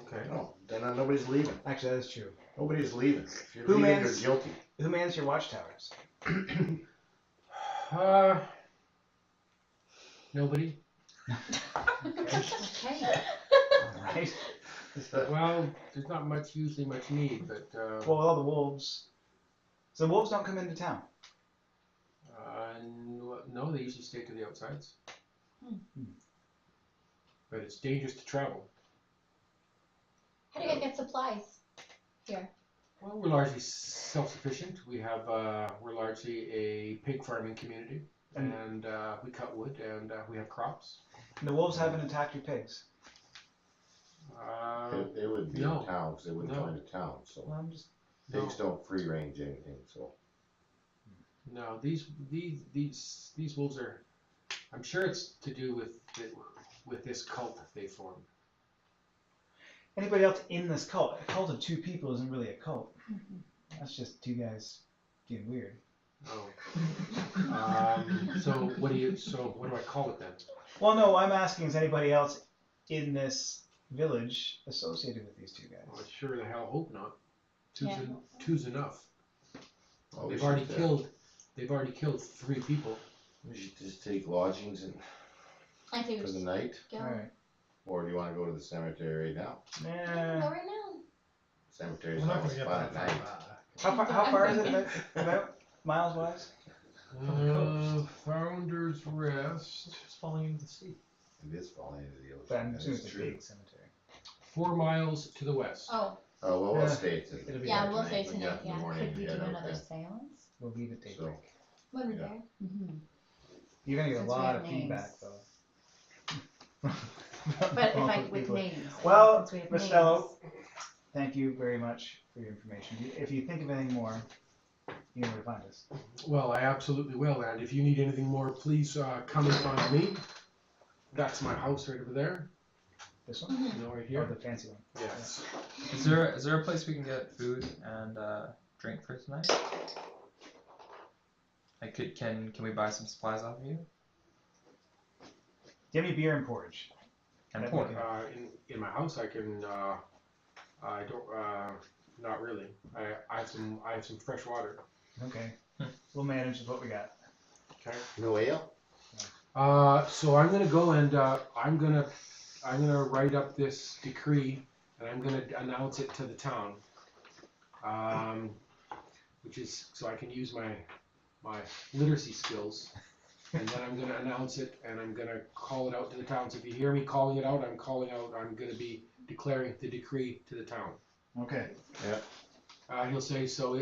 Okay. no, then nobody's leaving. Actually, that is true. Nobody's leaving. If you're Who leaving, mans- you're guilty. Who mans your watchtowers? Nobody. Okay. All right. Well, there's not usually much need, but Well, all the wolves. So the wolves don't come into town. no, they usually stay to the outsides. Hmm. But it's dangerous to travel. How do you guys get supplies here? Well, we're largely self-sufficient. We're largely a pig farming community, and we cut wood, and we have crops. And the wolves haven't attacked your pigs. They would be no. in town because they wouldn't No. come into town. So Well, I'm just. pigs don't free range anything. So No, these wolves are. I'm sure it's to do with this cult that they formed. Anybody else in this cult? A cult of two people isn't really a cult. That's just two guys getting weird. Oh. So what do I call it then? Well, no, I'm asking, is anybody else in this village associated with these two guys? Well, I sure the hell hope not. Yeah. Two's enough. oh, we They've already should, killed. They've already killed 3 people. We should just take lodgings and I think for we the should night, go. All right. or do you want to go to the cemetery right now? Go Nah. right now. Cemetery's We're not always gonna fun get at that night. How far is it about miles wise? Founder's Rest. It's just falling into the sea. It is falling into the ocean. But I'm that assuming is it's a true. big cemetery. 4 miles to the west. Oh, Oh well, Yeah. we'll stay to It'll be yeah, there we'll tonight. stay when you tonight. get up in the Yeah, morning. Could we do head out another there. seance? We'll leave at daybreak. So when we're Yeah. there. Mm-hmm. You're gonna get Since a we lot have of feedback names. though. But if From I all the with people. names. Well, since we have Costello, names. thank you very much for your information. If you think of anything more, you know where to find us. Well, I absolutely will. And if you need anything more, please come and find me. That's my house right over there. This one? You know, right Or here. the fancy one? Yes. Is there a place we can get food and drink for tonight? Like, can we buy some supplies off of you? Do you have any beer and porridge? And That pork. we can- In my house, I can. I don't. Not really. I have some fresh water. Okay. We'll manage with what we got. Okay. no ale. So I'm gonna go and I'm gonna write up this decree and I'm gonna announce it to the town. Which is so I can use my literacy skills, and then I'm gonna announce it and I'm gonna call it out to the town. So if you hear me calling it out, I'm gonna be declaring the decree to the town. Okay. He'll say, so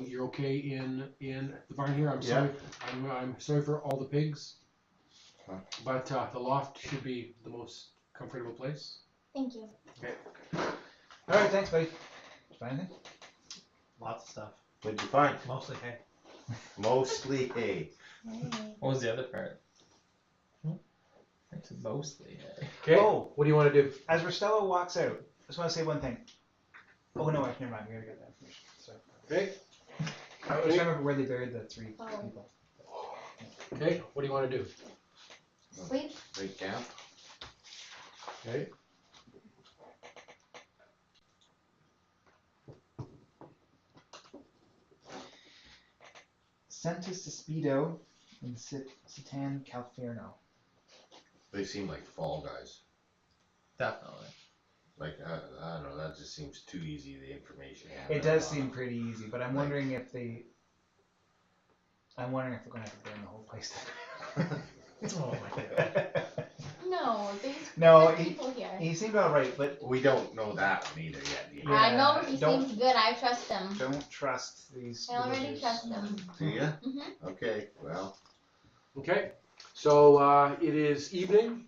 you're okay in the barn here? I'm Yeah. sorry. I'm sorry for all the pigs, Huh. but the loft should be the most comfortable place. Thank you. All right. Thanks, buddy. Did you find anything? Lots of stuff. What'd you find? Mostly hay. Mostly hay. What was the other part? It's mostly. Okay. Oh. What do you want to do? As Rostello walks out, I just want to say one thing. Oh no, never mind. We already got that information. Sorry. Okay. I was trying to remember where they buried the 3 Oh. people. Okay. What do you want to do? Sleep. Big camp. Okay. Sent us to Speedo in Citan, Calferno. They seem like fall guys. Definitely. Like, I don't know, that just seems too easy, the information. It does seem pretty easy, but I'm wondering if we're gonna have to burn the whole place down. Oh my god. No, there's No, good people here. He seemed alright, but We don't know that one either yet. Do you? Yeah, I know he don't- seems good. I trust him. don't trust these. I already villagers. trust him. Do ya? Mhm. Okay, well, Okay, so it is evening.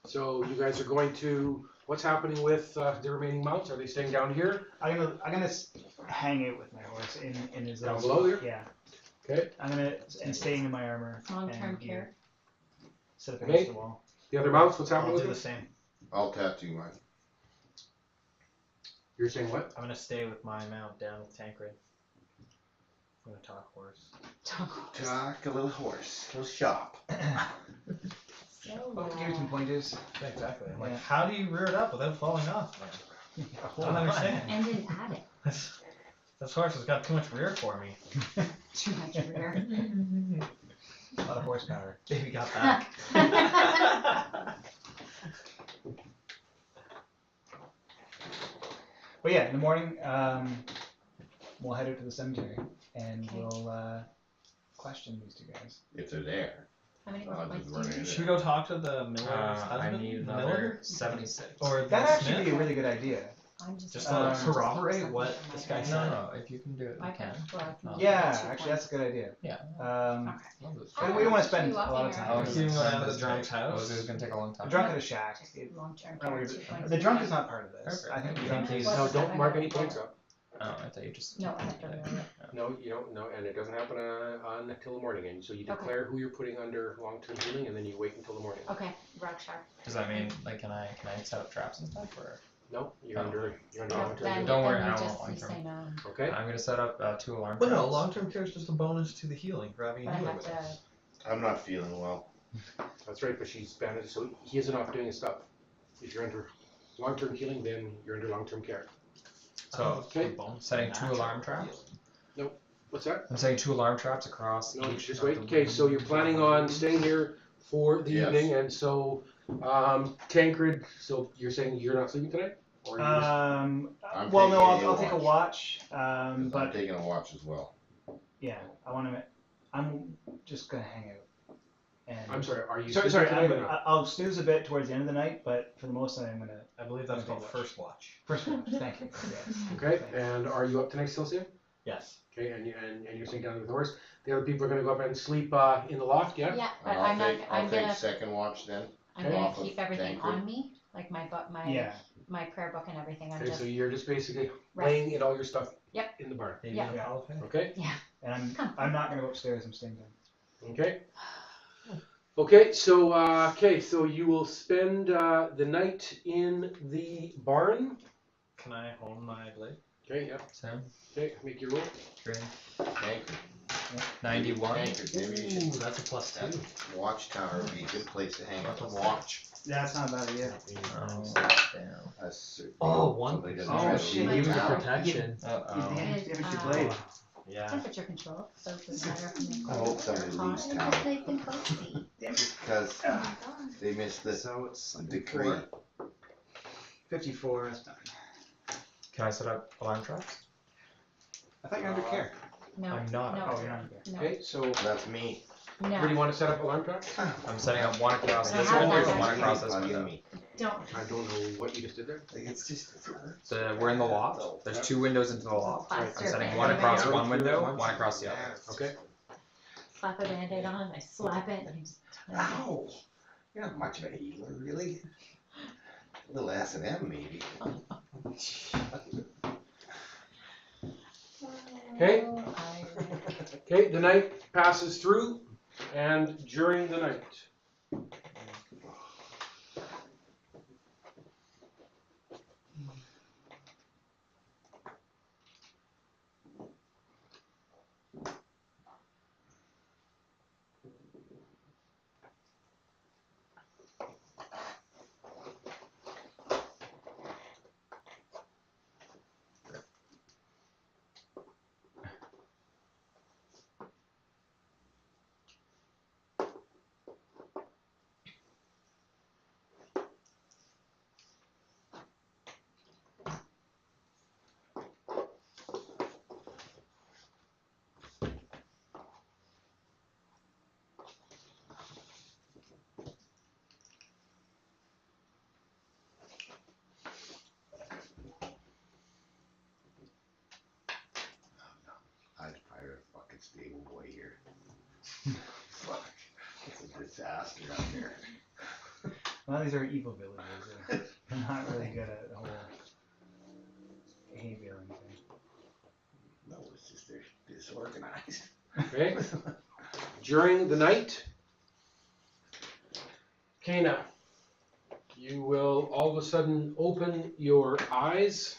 So you guys are going to. What's happening with the remaining mounts? Are they staying down here? I'm gonna hang out with my horse in his Down little below here? Yeah. Okay. And staying in my armor. Long-term and care. Sit up Okay. against the wall. The other mounts, what's happening I'll with do the them? same. I'll tattoo mine. You're saying what? I'm gonna stay with my mount down with Tancred. I'm gonna talk horse. Talk a little horse, little shop. So Oh, give me some pointers. Exactly. I'm like, Yeah. how do you rear it up without falling off? A I whole don't lot. understand. And an attic. This horse has got too much rear for me. Too much rear. A lot of horsepower. Baby got back. But yeah, in the morning, we'll head out to the cemetery and Okay. we'll question these two guys. If they're there. How many I'll more just points run do you in need? Should we go talk to the miller's I husband? need the another miller? 76. Or That the actually smith? be a really good idea. I'm just Just gonna- to corroborate what this guy Okay. said. No, if you can do it, you I can. can. Well, I can Oh. give Yeah, you 2 actually, that's a good idea. Yeah. Um, Love this. and we don't want to spend a Walking lot of around. time. Oh, keeping going out of the drunk's Oh, house. this is gonna take a long The time. drunk at a shack. points. Long-term Not care, worried 2 about- points. the drunk is not part of this. Perfect. I think the Yeah. drunk is. Well, No, I don't have mark to any roll points it. up. Oh, I thought you just. No, I have to roll it. No, you don't. No, and it doesn't happen until the morning. And so you Okay. declare who you're putting under long-term healing, and then you wait until the morning. Okay, rock sharp. Does that mean like can I set up traps and stuff or? No, you're Oh. under No, long-term then, healing. Don't worry, then I you don't just want you long-term. say no. Okay. I'm gonna set up 2 alarm But traps. no, long-term care is just a bonus to the healing for having But a I healer have with to. us. I'm not feeling well. That's right, but she's bandaged, so he isn't off doing his stuff. If you're under long-term healing, then you're under long-term care. So Okay. setting 2 alarm traps. What's that? I'm setting 2 alarm traps across No, each. just of wait. the Okay, so you're planning on staying here for the Yes. evening, and so Tancred. So you're saying you're not sleeping tonight, or you're just, I'm Well, no, taking a I'll take a watch. I'm But taking a watch as well. yeah, I'm just gonna hang out. And I'm sorry. Are you sorry, sleeping sorry. tonight or not? I'll snooze a bit towards the end of the night, but for the most part, I'm gonna I believe that's Okay, called watch. first watch. first watch. Thank you. Yes. Okay, Thanks. and are you up tonight still, Sam? Yes. Okay, and you're staying down with the horse. The other people are gonna go up and sleep in the loft, yeah? Yeah, but And I'm not. I'll I'm take gonna. second watch then. I'm Okay. gonna Off of keep everything Tancred. on me, like my book, Yeah. my prayer book and everything. I'm Okay, just so you're just basically Right. laying in all your stuff Yep. in the barn. Maybe Yeah. in the Hall of Fame. Okay? And I'm not gonna go upstairs. I'm staying down. Okay. Okay, so you will spend the night in the barn. Can I hold my blade? Okay, yeah. Sam, Okay, make your roll. green. Tancred. 91. Tancred, maybe you Ooh, should. that's a +2. That watchtower would be a good place to hang up a watch. That's not a bad idea. Oh, damn. That's Oh, one. somebody doesn't Oh, try to shit, leave you town. were protection. He's Uh-oh. damaged your Uh, blade. Yeah. temperature control, so it doesn't matter if I'm in I hope somebody leaves It's town nice and cozy. because Oh my god. they missed the So it's decree. 54. That's done. Can I set up alarm traps? I thought you were under care. No, I'm not. no, Oh, you're not under care. no, Okay, so That's me. where do no. you want to set up alarm traps? I'm setting up 1 across I this have window that and 1 actually. across this Bugging window. me. Don't. I don't know what you just did there. Like, it's just. We're in the loft. There's 2 windows into the loft. I'm Plaster setting band. 1 across Arrow one through window, one. 1 across the other. Okay. Slap a band-aid on, I slap it, and I just. Ow! You're not much of a healer, really. A little S&M, maybe. Okay. Oh, I- Okay, the night passes through, and during the night. stable boy here. Fuck. It's a disaster out there. Well, these are evil villagers. They're not really good at the whole behavior or anything. No, it's just they're disorganized. Okay. During the night, Kana, you will all of a sudden open your eyes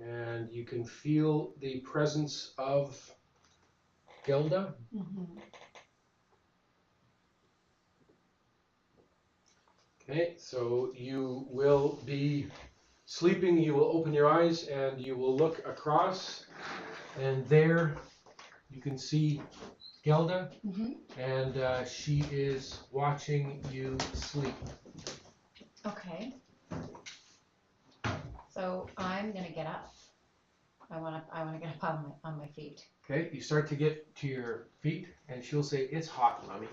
and you can feel the presence of Gelda. Mm-hmm. Okay, so you will be sleeping, you will open your eyes and you will look across, and there you can see Gelda, and she is watching you sleep. Okay. So I'm gonna get up. I wanna get up on my feet. Okay, you start to get to your feet, and she'll say, "It's hot, Mommy.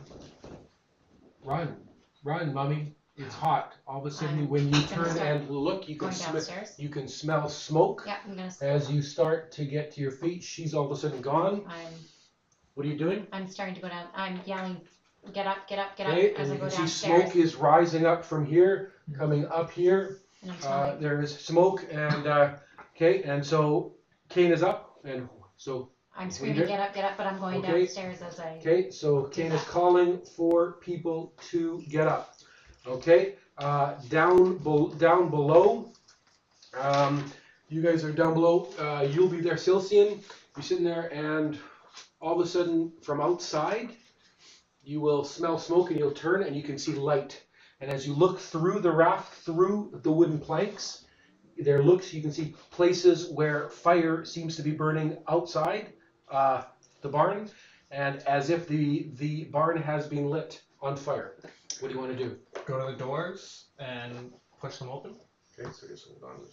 Run, Mommy. It's hot." All of a sudden, when you turn and look, you can smell smoke. Yeah, I'm gonna. As you start to get to your feet, she's all of a sudden gone. What are you doing? I'm starting to go down. I'm yelling, "Get up, get up, get up!" Okay, as and I you go can see downstairs. smoke is rising up from here, coming up here. And I'm telling. There is smoke, and okay, and so Kane is up, and so. I'm screaming, "Get up, get up!" But I'm going downstairs as I. Okay, so Kane is calling for people to get up. Okay, down below. You guys are down below. You'll be there, Silcian. You're sitting there, and all of a sudden, from outside, you will smell smoke, and you'll turn, and you can see light. And as you look through the raft, through the wooden planks, you can see places where fire seems to be burning outside the barn, and as if the barn has been lit on fire. What do you want to do? Go to the doors and push them open. Okay, so just hold on.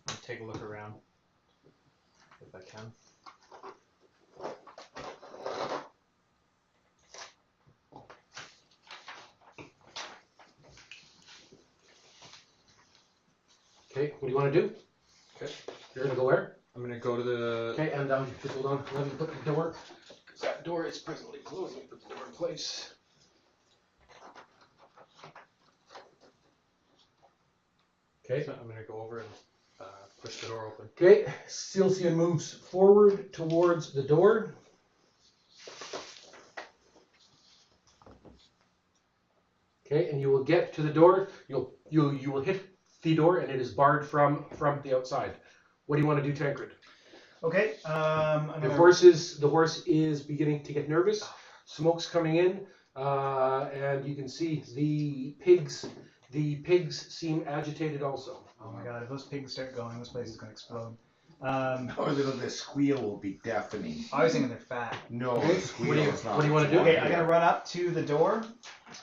And take a look around if I can. Okay, what do you want to do? Okay. You're going to go where? I'm going to go to the... Okay, and just hold on. Let me put the door, because that door is presently closed. Let me put the door in place. Okay. So I'm going to go over and push the door open. Okay, Silcian moves forward towards the door. Okay, and you will get to the door. You will hit the door, and it is barred from the outside. What do you want to do, Tancred? Okay. The horse is beginning to get nervous. Smoke's coming in, and you can see the pigs. The pigs seem agitated also. Oh my god! If those pigs start going, this place is going to explode. Or the squeal will be deafening. I was thinking they're fat. No, the squeal is not. What do you want to do? Okay, I'm gonna run up to the door.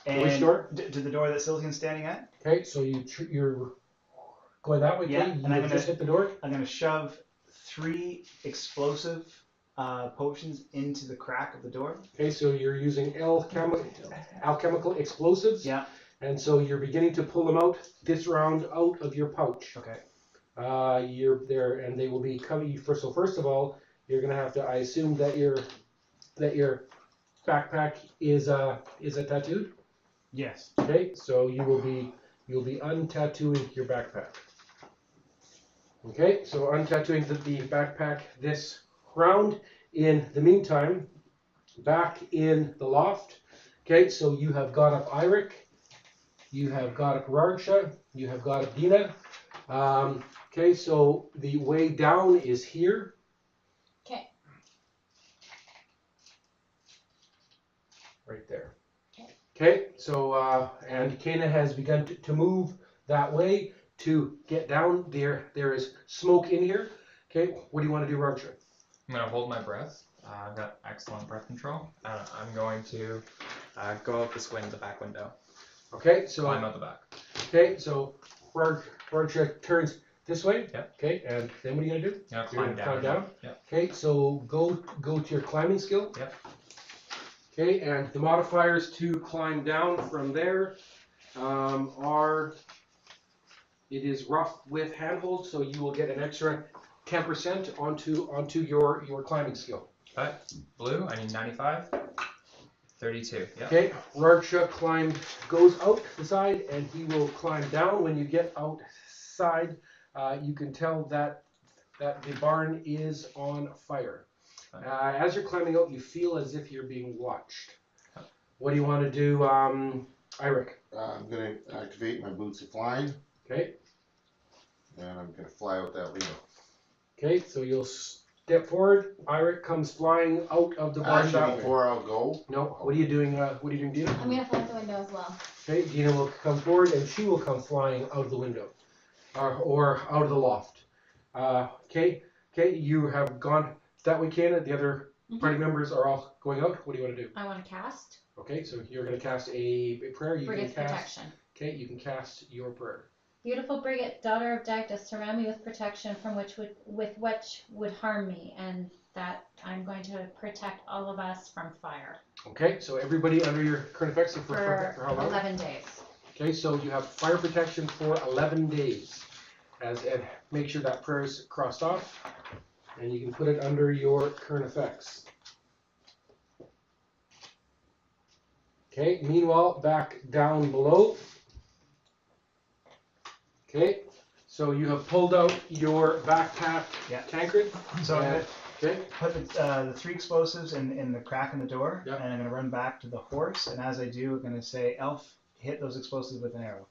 And which door? To the door that Silcian's standing at. Okay, so you're going that way. Yeah, okay? and I'm You gonna just hit the door. I'm gonna shove 3 explosive potions into the crack of the door. Okay, so you're using alchemical explosives. Yeah. And so you're beginning to pull them out this round out of your pouch. Okay. You're there, and they will be coming. So first of all, you're gonna have to. I assume that your backpack is tattooed. Yes. Okay, so you'll be untattooing your backpack. Okay, so untattooing the backpack this round. In the meantime, back in the loft. Okay, so you have got up Eirik, you have got up Rarsha, you have got up Dina. Okay, so the way down is here. Okay. Right there. Okay, so and Kana has begun to move that way to get down. There is smoke in here. Okay, what do you want to do, Rarsha? I'm going to hold my breath. I've got excellent breath control. I'm going to go out this way in the back window. Okay, so Climb out the back. okay, so Rarsha turns this way. Yep. Okay, and then what are you gonna do? Yeah, You're climb gonna climb down. down. Yep. Okay, so go to your climbing skill. Yep. Okay, and the modifiers to climb down from there are, it is rough with handhold, so you will get an extra 10% onto your climbing skill. Okay. Blue, I need 95. 32. Yep. Okay, Rarksha goes out the side, and he will climb down. When you get outside, you can tell that the barn is on fire. As you're climbing out, you feel as if you're being watched. What do you want to do, Eirik? I'm going to activate my boots of flying. Okay. And I'm going to fly out that window. Okay, so you'll step forward. Eirik comes flying out of the barn. Actually, before I'll go. No. What are you doing? Dina? I'm gonna fly out the window as well. Okay, Dina will come forward, and she will come flying out of the window, or out of the loft. Okay, you have gone that way, Kana. The other party members are all going out. What do you want to do? I want to cast. Okay, so you're going to cast a prayer. You Brigate's can cast. protection. Okay, you can cast your prayer. Beautiful Brigate, daughter of Dagda, surround me with protection from which would harm me, and that I'm going to protect all of us from fire. Okay, so everybody under your current effects for how long? 11 days. Okay, so you have fire protection for 11 days. And make sure that prayer is crossed off, and you can put it under your current effects. Okay, meanwhile, back down below. Okay, so you have pulled out your backpack tankard. So I'm okay. Put the 3 explosives in the crack in the door, Yep. and I'm going to run back to the horse, and as I do, I'm going to say, Elf, hit those explosives with an arrow.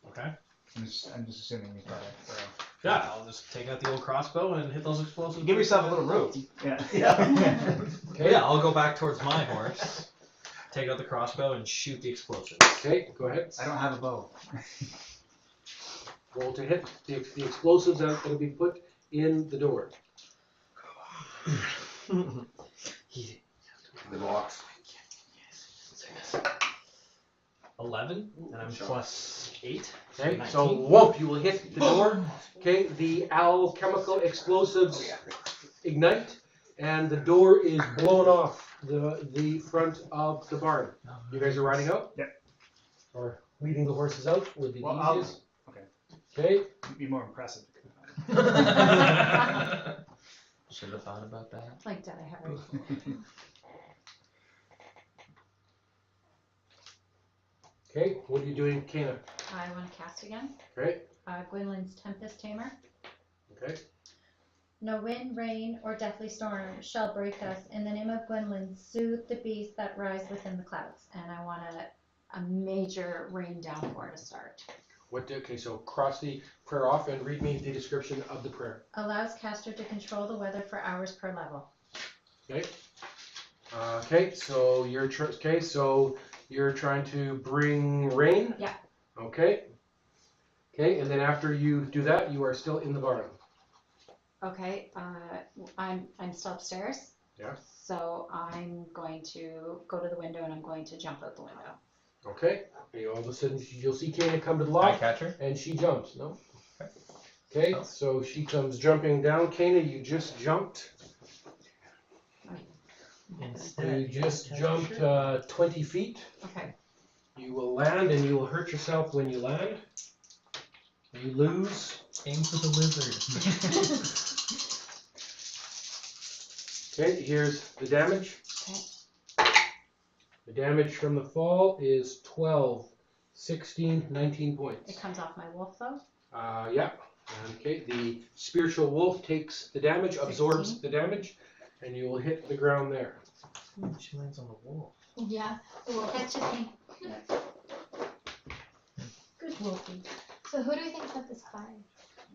Okay. I'm just assuming you've got it. Yeah, I'll just take out the old crossbow and hit those explosives. Give yourself a little room. Yeah. Okay. Yeah, I'll go back towards my horse, take out the crossbow, and shoot the explosives. Okay, go ahead. I don't have a bow. Roll to hit the explosives that will be put in the door. The box. 11, and I'm plus 8. Okay, 19. so whoop, you will hit the door. Okay, the alchemical explosives ignite, and the door is blown off the front of the barn. You guys are riding out? Yep. Or leading the horses out would be the easiest. Okay. Okay. Be more impressive. Should have thought about that. Like Dead Harry. Okay, what are you doing, Kana? I want to cast again. Okay. Gwynlin's Tempest Tamer. Okay. No wind, rain, or deathly storm shall break us. In the name of Gwynlyn, soothe the beasts that rise within the clouds. And I want a major rain downpour to start. Okay, so cross the prayer off and read me the description of the prayer. Allows caster to control the weather for hours per level. Okay. Okay, so you're trying to bring rain? Yeah. Okay. Okay, and then after you do that, you are still in the barn. Okay, I'm still upstairs. Yeah. So I'm going to go to the window and I'm going to jump out the window. Okay. Okay, all of a sudden you'll see Kana come to the Can I loft, catch her? and she jumps. No. Okay, so she comes jumping down. Kana, you just jumped. You just jumped 20 feet. Okay. You will land, and you will hurt yourself when you land. You lose. Aim for the lizard. Okay, here's the damage. Okay. The damage from the fall is 12, 16, 19 points. It comes off my wolf though. Yeah. Okay, the spiritual wolf takes the damage, absorbs the damage, and you will hit the ground there. She lands on the wall. Yeah. Well, catches me. Good wolfie. So who do we think set this fire?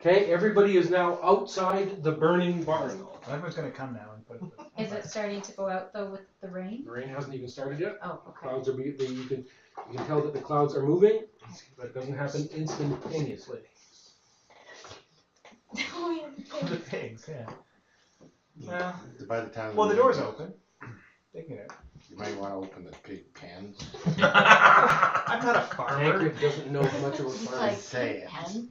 Okay, everybody is now outside the burning barn. Everyone's going to come now and put it. Is it starting to go out though with the rain? The rain hasn't even started yet. Oh, okay. Clouds are you can tell that the clouds are moving, but it doesn't happen instantaneously. Oh, yeah. The pigs, yeah. Well, By the time the door's open. They can get out. You might want to open the pig pens. I'm not a farmer. Tancred doesn't know much about He's farming. like, say it. pen?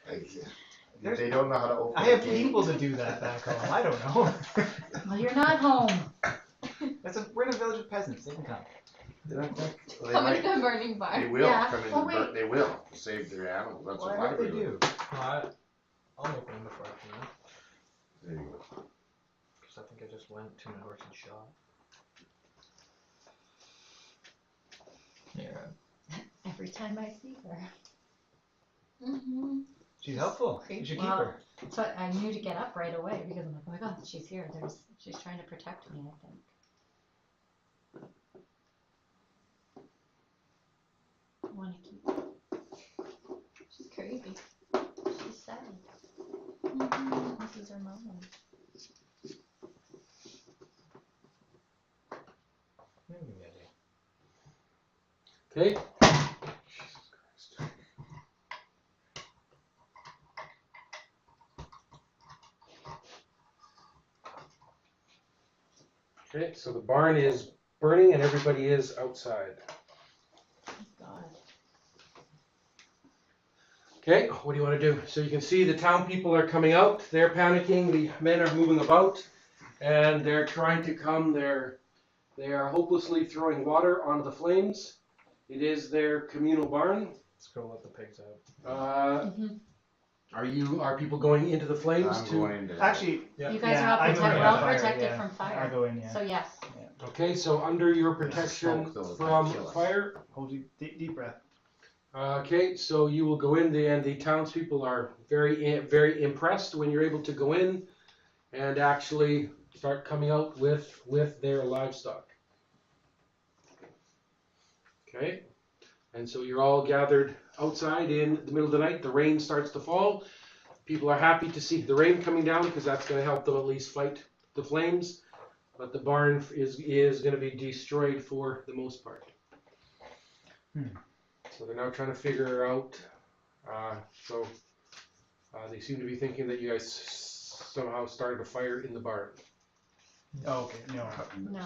Like, they don't know how to open. I have a gate. people to do that back home. I don't know. Well, you're not home. We're in a village of peasants. They can come. Well, they Come might- into the burning They barn. will Yeah. come in. Oh, and wait. they will save their animals. That's Why what don't I they do. do? I'll open them before I There you go. Because I think I just went to my horse and shot. Yeah. Every time I see her. Mm-hmm. She's helpful. You should keep Well, her. So I knew to get up right away because I'm like, oh my god, she's here. She's trying to protect me, I think. I want to keep her. She's crazy. She's sad. Mm-hmm. This is her moment. Okay. Okay, so the barn is burning and everybody is outside. God. Okay, what do you want to do? So you can see the town people are coming out. They're panicking. The men are moving about, and they're trying to come. They are hopelessly throwing water onto the flames. It is their communal barn. Let's go let the pigs out. Are people going into the flames I'm too? going to. Actually, Yeah. You guys are all, I go in we're all fire, protected yeah. from fire. I'll go in, yeah. So yes. Okay, so under your protection Smoke, though, is from gonna kill us. fire. Hold you deep breath. Okay, so you will go in, and the townspeople are very impressed when you're able to go in and actually start coming out with their livestock. Okay, and so you're all gathered outside in the middle of the night. The rain starts to fall. People are happy to see the rain coming down because that's going to help them at least fight the flames. But the barn is going to be destroyed for the most part. So they're now trying to figure out. They seem to be thinking that you guys somehow started a fire in the barn. Oh, okay. No. No.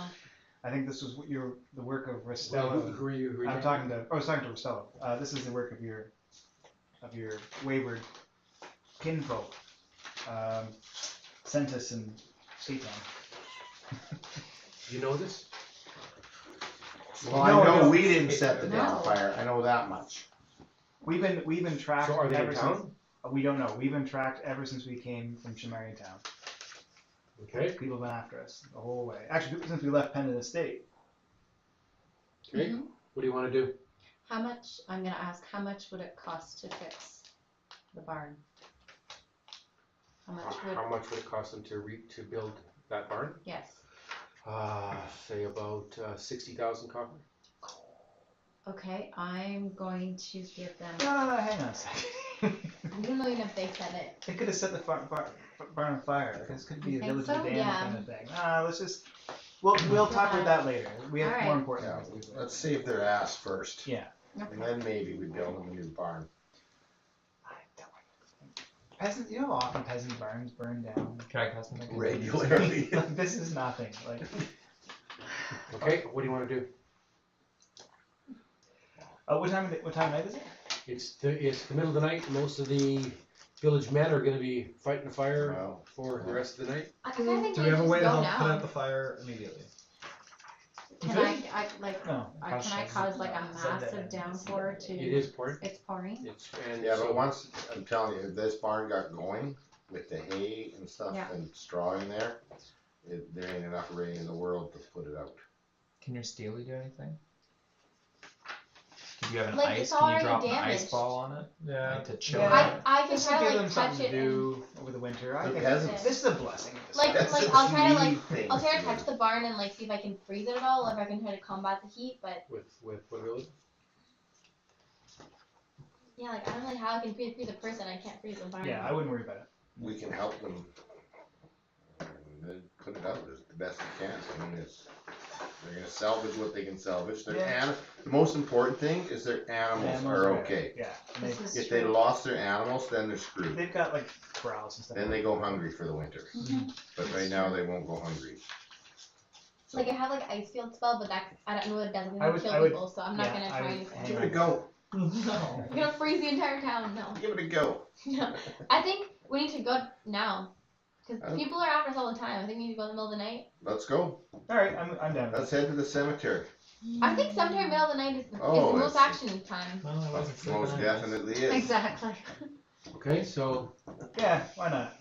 I think this was the work of Well, Restella. who are you? I was talking to Restella. This is the work of your wayward kinfolk. Sent us and speak on. You know this? Well, No, I know no. we didn't set the No. damn fire. I know that much. We've been tracked. So are they ever in since. town? We don't know. We've been tracked ever since we came from Shimarian Town. Okay. People have been after us the whole way. Actually, since we left Pendant Estate. Okay. What do you want to do? How much, I'm going to ask, how much would it cost to fix the barn? How much would, it cost them to build that barn? yes. Say about 60,000 copper. Okay, I'm going to give them, No, hang on a second. We don't know even if they said it. They could have set the barn on fire. Like, this could be You a think village so? of the damned Yeah. kind of thing. Let's just. We'll talk about that later. We have All more right. important Yeah, things to do. let's save their ass first. Yeah. And then maybe we build them a new barn. Peasant, you know how often peasant barns burn down? Can I custom make it? Regularly. Like, this is nothing. Like, Okay. What do you want to do? what time of night is it? It's the middle of the night. Most of the village men are going to be fighting a fire Wow. for the rest of the night. I kind of think Do we have a just way to go help now. put out the fire immediately? can Good. I like, No. can I cause like a massive downpour to, It is pouring. it's pouring? Yeah, So but once, I'm telling you, if this barn got going with the hay and stuff Yeah. and straw in there, there ain't enough rain in the world to put it out. Can your Steely do anything? Do you have an Like, ice? it's Can you already drop an damaged. ice ball on it? Yeah. Like to chill Yeah. it? I can This will try give to them like touch something it to and do over the winter. I The think peasants. this is a blessing. like That's I'll try to like need things I'll try to do. touch the barn and like see if I can freeze it at all, or if I can try to combat the heat. But with what ability? yeah, like I don't know how I can freeze a person. I can't freeze the barn. Yeah, I wouldn't worry about it. We can help them and then put it out as the best we can. I mean, they're gonna salvage what they can salvage. Yeah. The most important thing is their animals are okay. Yeah. And This is If they true. lost their animals, then they're screwed. they've got like corrals and stuff. Then they go hungry for the winter. But right now they won't go hungry. Like I have like ice field spell, but I don't know what it does. I'm I gonna would- kill I would- people, so I'm not yeah, gonna I try would anything. hang Give on. it a go. No. I'm gonna freeze the entire town. No. Give it a go. No. I think we need to go now. Because Oh. people are after us all the time. I think we need to go in the middle of the night. Let's go. All right, I'm down. Let's head to the cemetery. I think sometime middle of the night is the Oh, most I action time. No, I wasn't sleeping Most on it. definitely is. Exactly. Okay, so Yeah, why not?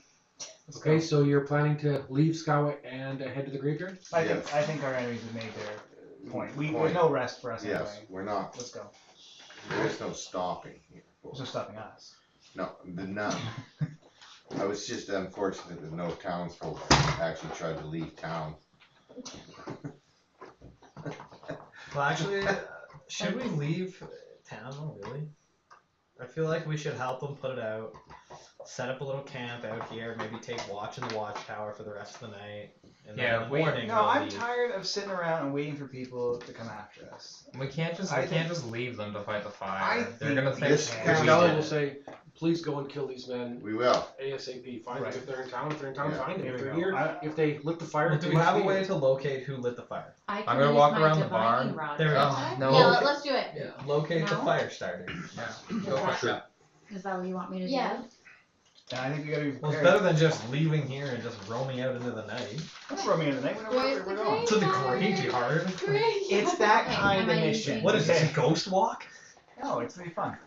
Let's Okay, go. so you're planning to leave Skawa and head to the graveyard? I Yes. think our enemies have made their point. There's Point. no rest for us Yes, anyway. we're not. Let's go. There is no stopping here. There's no stopping us. No, none. I was just unfortunate that no townsfolk actually tried to leave town. Well, actually, should we leave town? Really? I feel like we should help them put it out. Set up a little camp out here. Maybe take watch in the watchtower for the rest of the night. And then in the morning, No, we'll I'm leave. tired of sitting around and waiting for people to come after us. We can't just leave them to fight the fire. I They're gonna think this- we Costello did will it. say, please go and kill these men We will. ASAP. Find Right. them if they're in town. If they're in town, Yeah. find them. Here If we they're go. here, if they lit the fire. Do we have a way to locate who lit the fire? I can I'm gonna use walk my around the divining barn. rod. There we go. Oh, no. Yeah, let's do it. Yeah. Locate the No? fire starter. Yeah. Go for it. Is that what you want me to do? Yeah. And I think we gotta be Well, it's prepared. better than just leaving here and just roaming out into the night. We're not roaming in the night. We know where Where's we're the going. To the Graveyard. graveyard. Great. It's that Okay, kind am of I mission. using- What is this, a ghost walk? No, it's gonna be fun.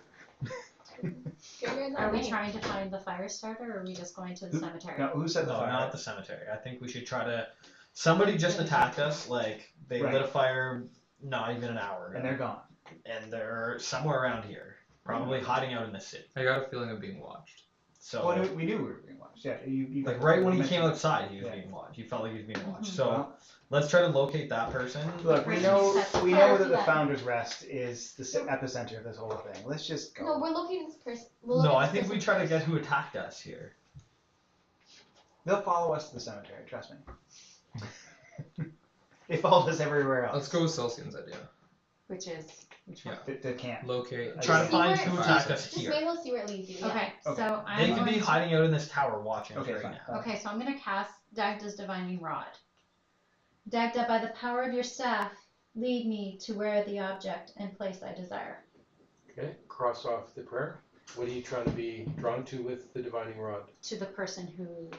Are we trying to find the fire starter, or are we just going to the cemetery? No, who said the No, fire? not at the cemetery. I think we should try to. Somebody just attacked us. Like they Right. lit a fire not even an hour ago, And they're gone. and they're somewhere around here, probably hiding out in the city. I got a feeling of being watched. So, Well, we knew we were being watched. Yeah, you like right when he mentioned came it. outside, he was Yeah. being watched. You felt like he was being watched. Mhm. So Well, let's try to locate that person. look, we Right. know Set the we fire know for that the them. Founder's Rest is the epicenter of this whole thing. Let's just go. No, we're looking at this person. No, I think we try to get who attacked us here. They'll follow us to the cemetery. Trust me. They followed us everywhere else. Let's go with Celsian's idea. Which is which one? The camp. Locate. Try to See find where- who Fire attacked station. us Just here. wait, we'll see where it leads you. Yeah. Okay, Okay. so I'm They could going be to- hiding out in this tower watching us Okay, right fine. now. Okay, so I'm gonna cast Dagda's Divining Rod. Dagda, by the power of your staff, lead me to where the object and place I desire. Okay, cross off the prayer. What are you trying to be drawn to with the divining rod? To the person who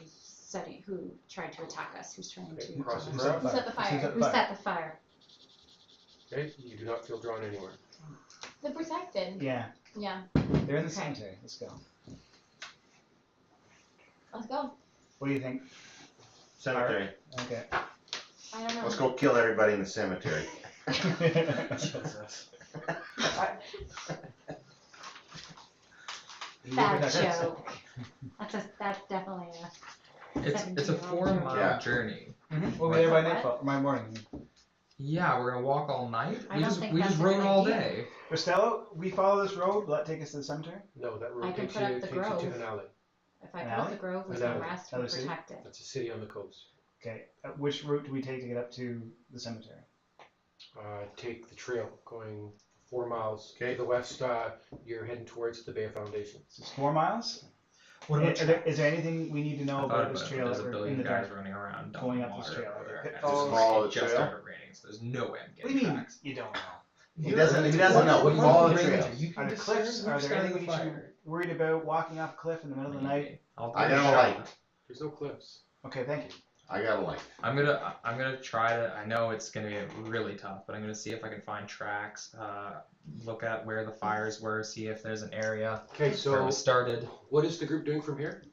tried to attack us, who's trying Okay, to cross the Who prayer. Who set the fire? who set the fire. Okay, you do not feel drawn anywhere. They're protected. Yeah, Yeah. they're in the Okay. cemetery. Let's go. Let's go. What do you think? Cemetery. Okay. I don't know. Let's go kill everybody in the cemetery. Jesus. Bad joke. That's definitely a. It's a 17-year-old 4-mile Yeah. journey. We'll be there by What? nightfall, by morning. Yeah, we're gonna walk all night. I We don't just think we that's just a rode good all idea. day. Costello, we follow this road. Will that take us to the cemetery? No, that I road can takes put you up the to grove. an alley. If I An put up alley? the grove, we An can alley. rest Another and city? protect it. That's a city on the coast. Okay. Which route do we take to get up to the cemetery? Take the trail going 4 miles Okay. to the west. You're heading towards the Bay of Foundations. It's 4 miles. What about Is there anything we need to know I thought about this about it, trail there's that a we're in billion the guys dark? running around going dumping up this water trail. over there. It and follows- it's Follow the just trail? started raining, so there's no way I'm What do getting you mean? tracks. You don't know. He doesn't know. What Follow the ranger? trail. You Are can there discern cliffs? who Are there started anything the we should fire. worried about walking off a cliff in the middle of the night? I'll I take a got a shot. light. There's no cliffs. Okay, thank you. I got a light. I'm gonna try to. I know it's gonna be really tough, but I'm gonna see if I can find tracks. Look at where the fires were, see if there's an area Okay, where it so was started. what is the group doing from here?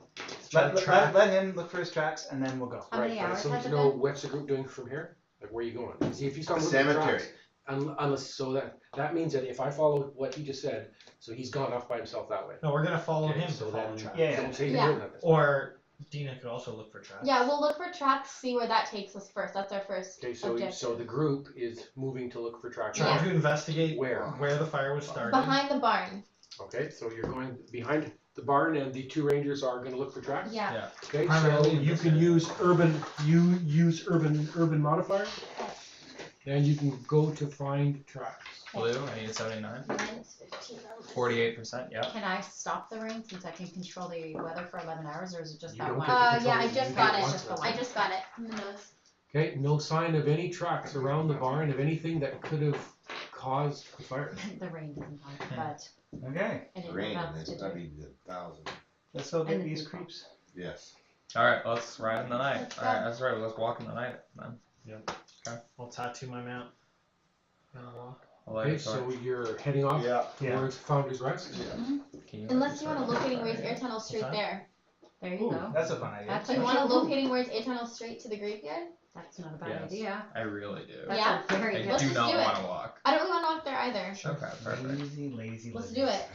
Try to track. Let him look for his tracks, and then we'll go. How many I hours just want has to it know been? what's the group doing from here. Like, where are you going? See, if you start looking at Cemetery. tracks, unless so that means that if I follow what he just said, so he's gone off by himself that way. No, we're gonna follow Okay, him so to follow then- track. Yeah. Don't say you're Yeah. doing that. Or Dina could also look for tracks. Yeah, we'll look for tracks, see where that takes us first. That's our first Okay, so objective. the group is moving to look for tracks. Trying to investigate Where? the fire was started. Behind the barn. Okay, so you're going behind the barn, and the 2 rangers are going to look for tracks. Yeah. Yeah. Okay, so Primarily in you this can area. use urban modifier, and you can go to find tracks. Blue, I need a 79. Mine's 15. 48%. Yeah. Can I stop the rain since I can control the weather for 11 hours, or is it just You that don't one? get to control Yeah, I it. just You got get it. one Just the person. one. I just got it in the nose. Okay, no sign of any tracks around the barn of anything that could have caused the fire. The rain doesn't help, but Okay, I didn't Rain, know what else it's to gotta do. be 1,000. let's go get And these the- creeps. Yes. All right, let's ride in the night. Let's All right, go. that's right. Let's walk in the night then. I'll tattoo my mount. I'll light Okay, a torch. so you're heading off Yeah. towards Founder's Rest. Can you Unless you light want to this look right anyways, now? air tunnel's straight that? there. There you Ooh, go. that's a fun idea. That's Do you a- want a locating where it's 8 tunnels straight to the graveyard? That's not a bad Yes. idea. I really do. That's Yeah. a very I good Let's do just not do it. want to walk. I don't really want to walk there either. Okay, perfect. Lazy, lazy. Let's lazy. do it.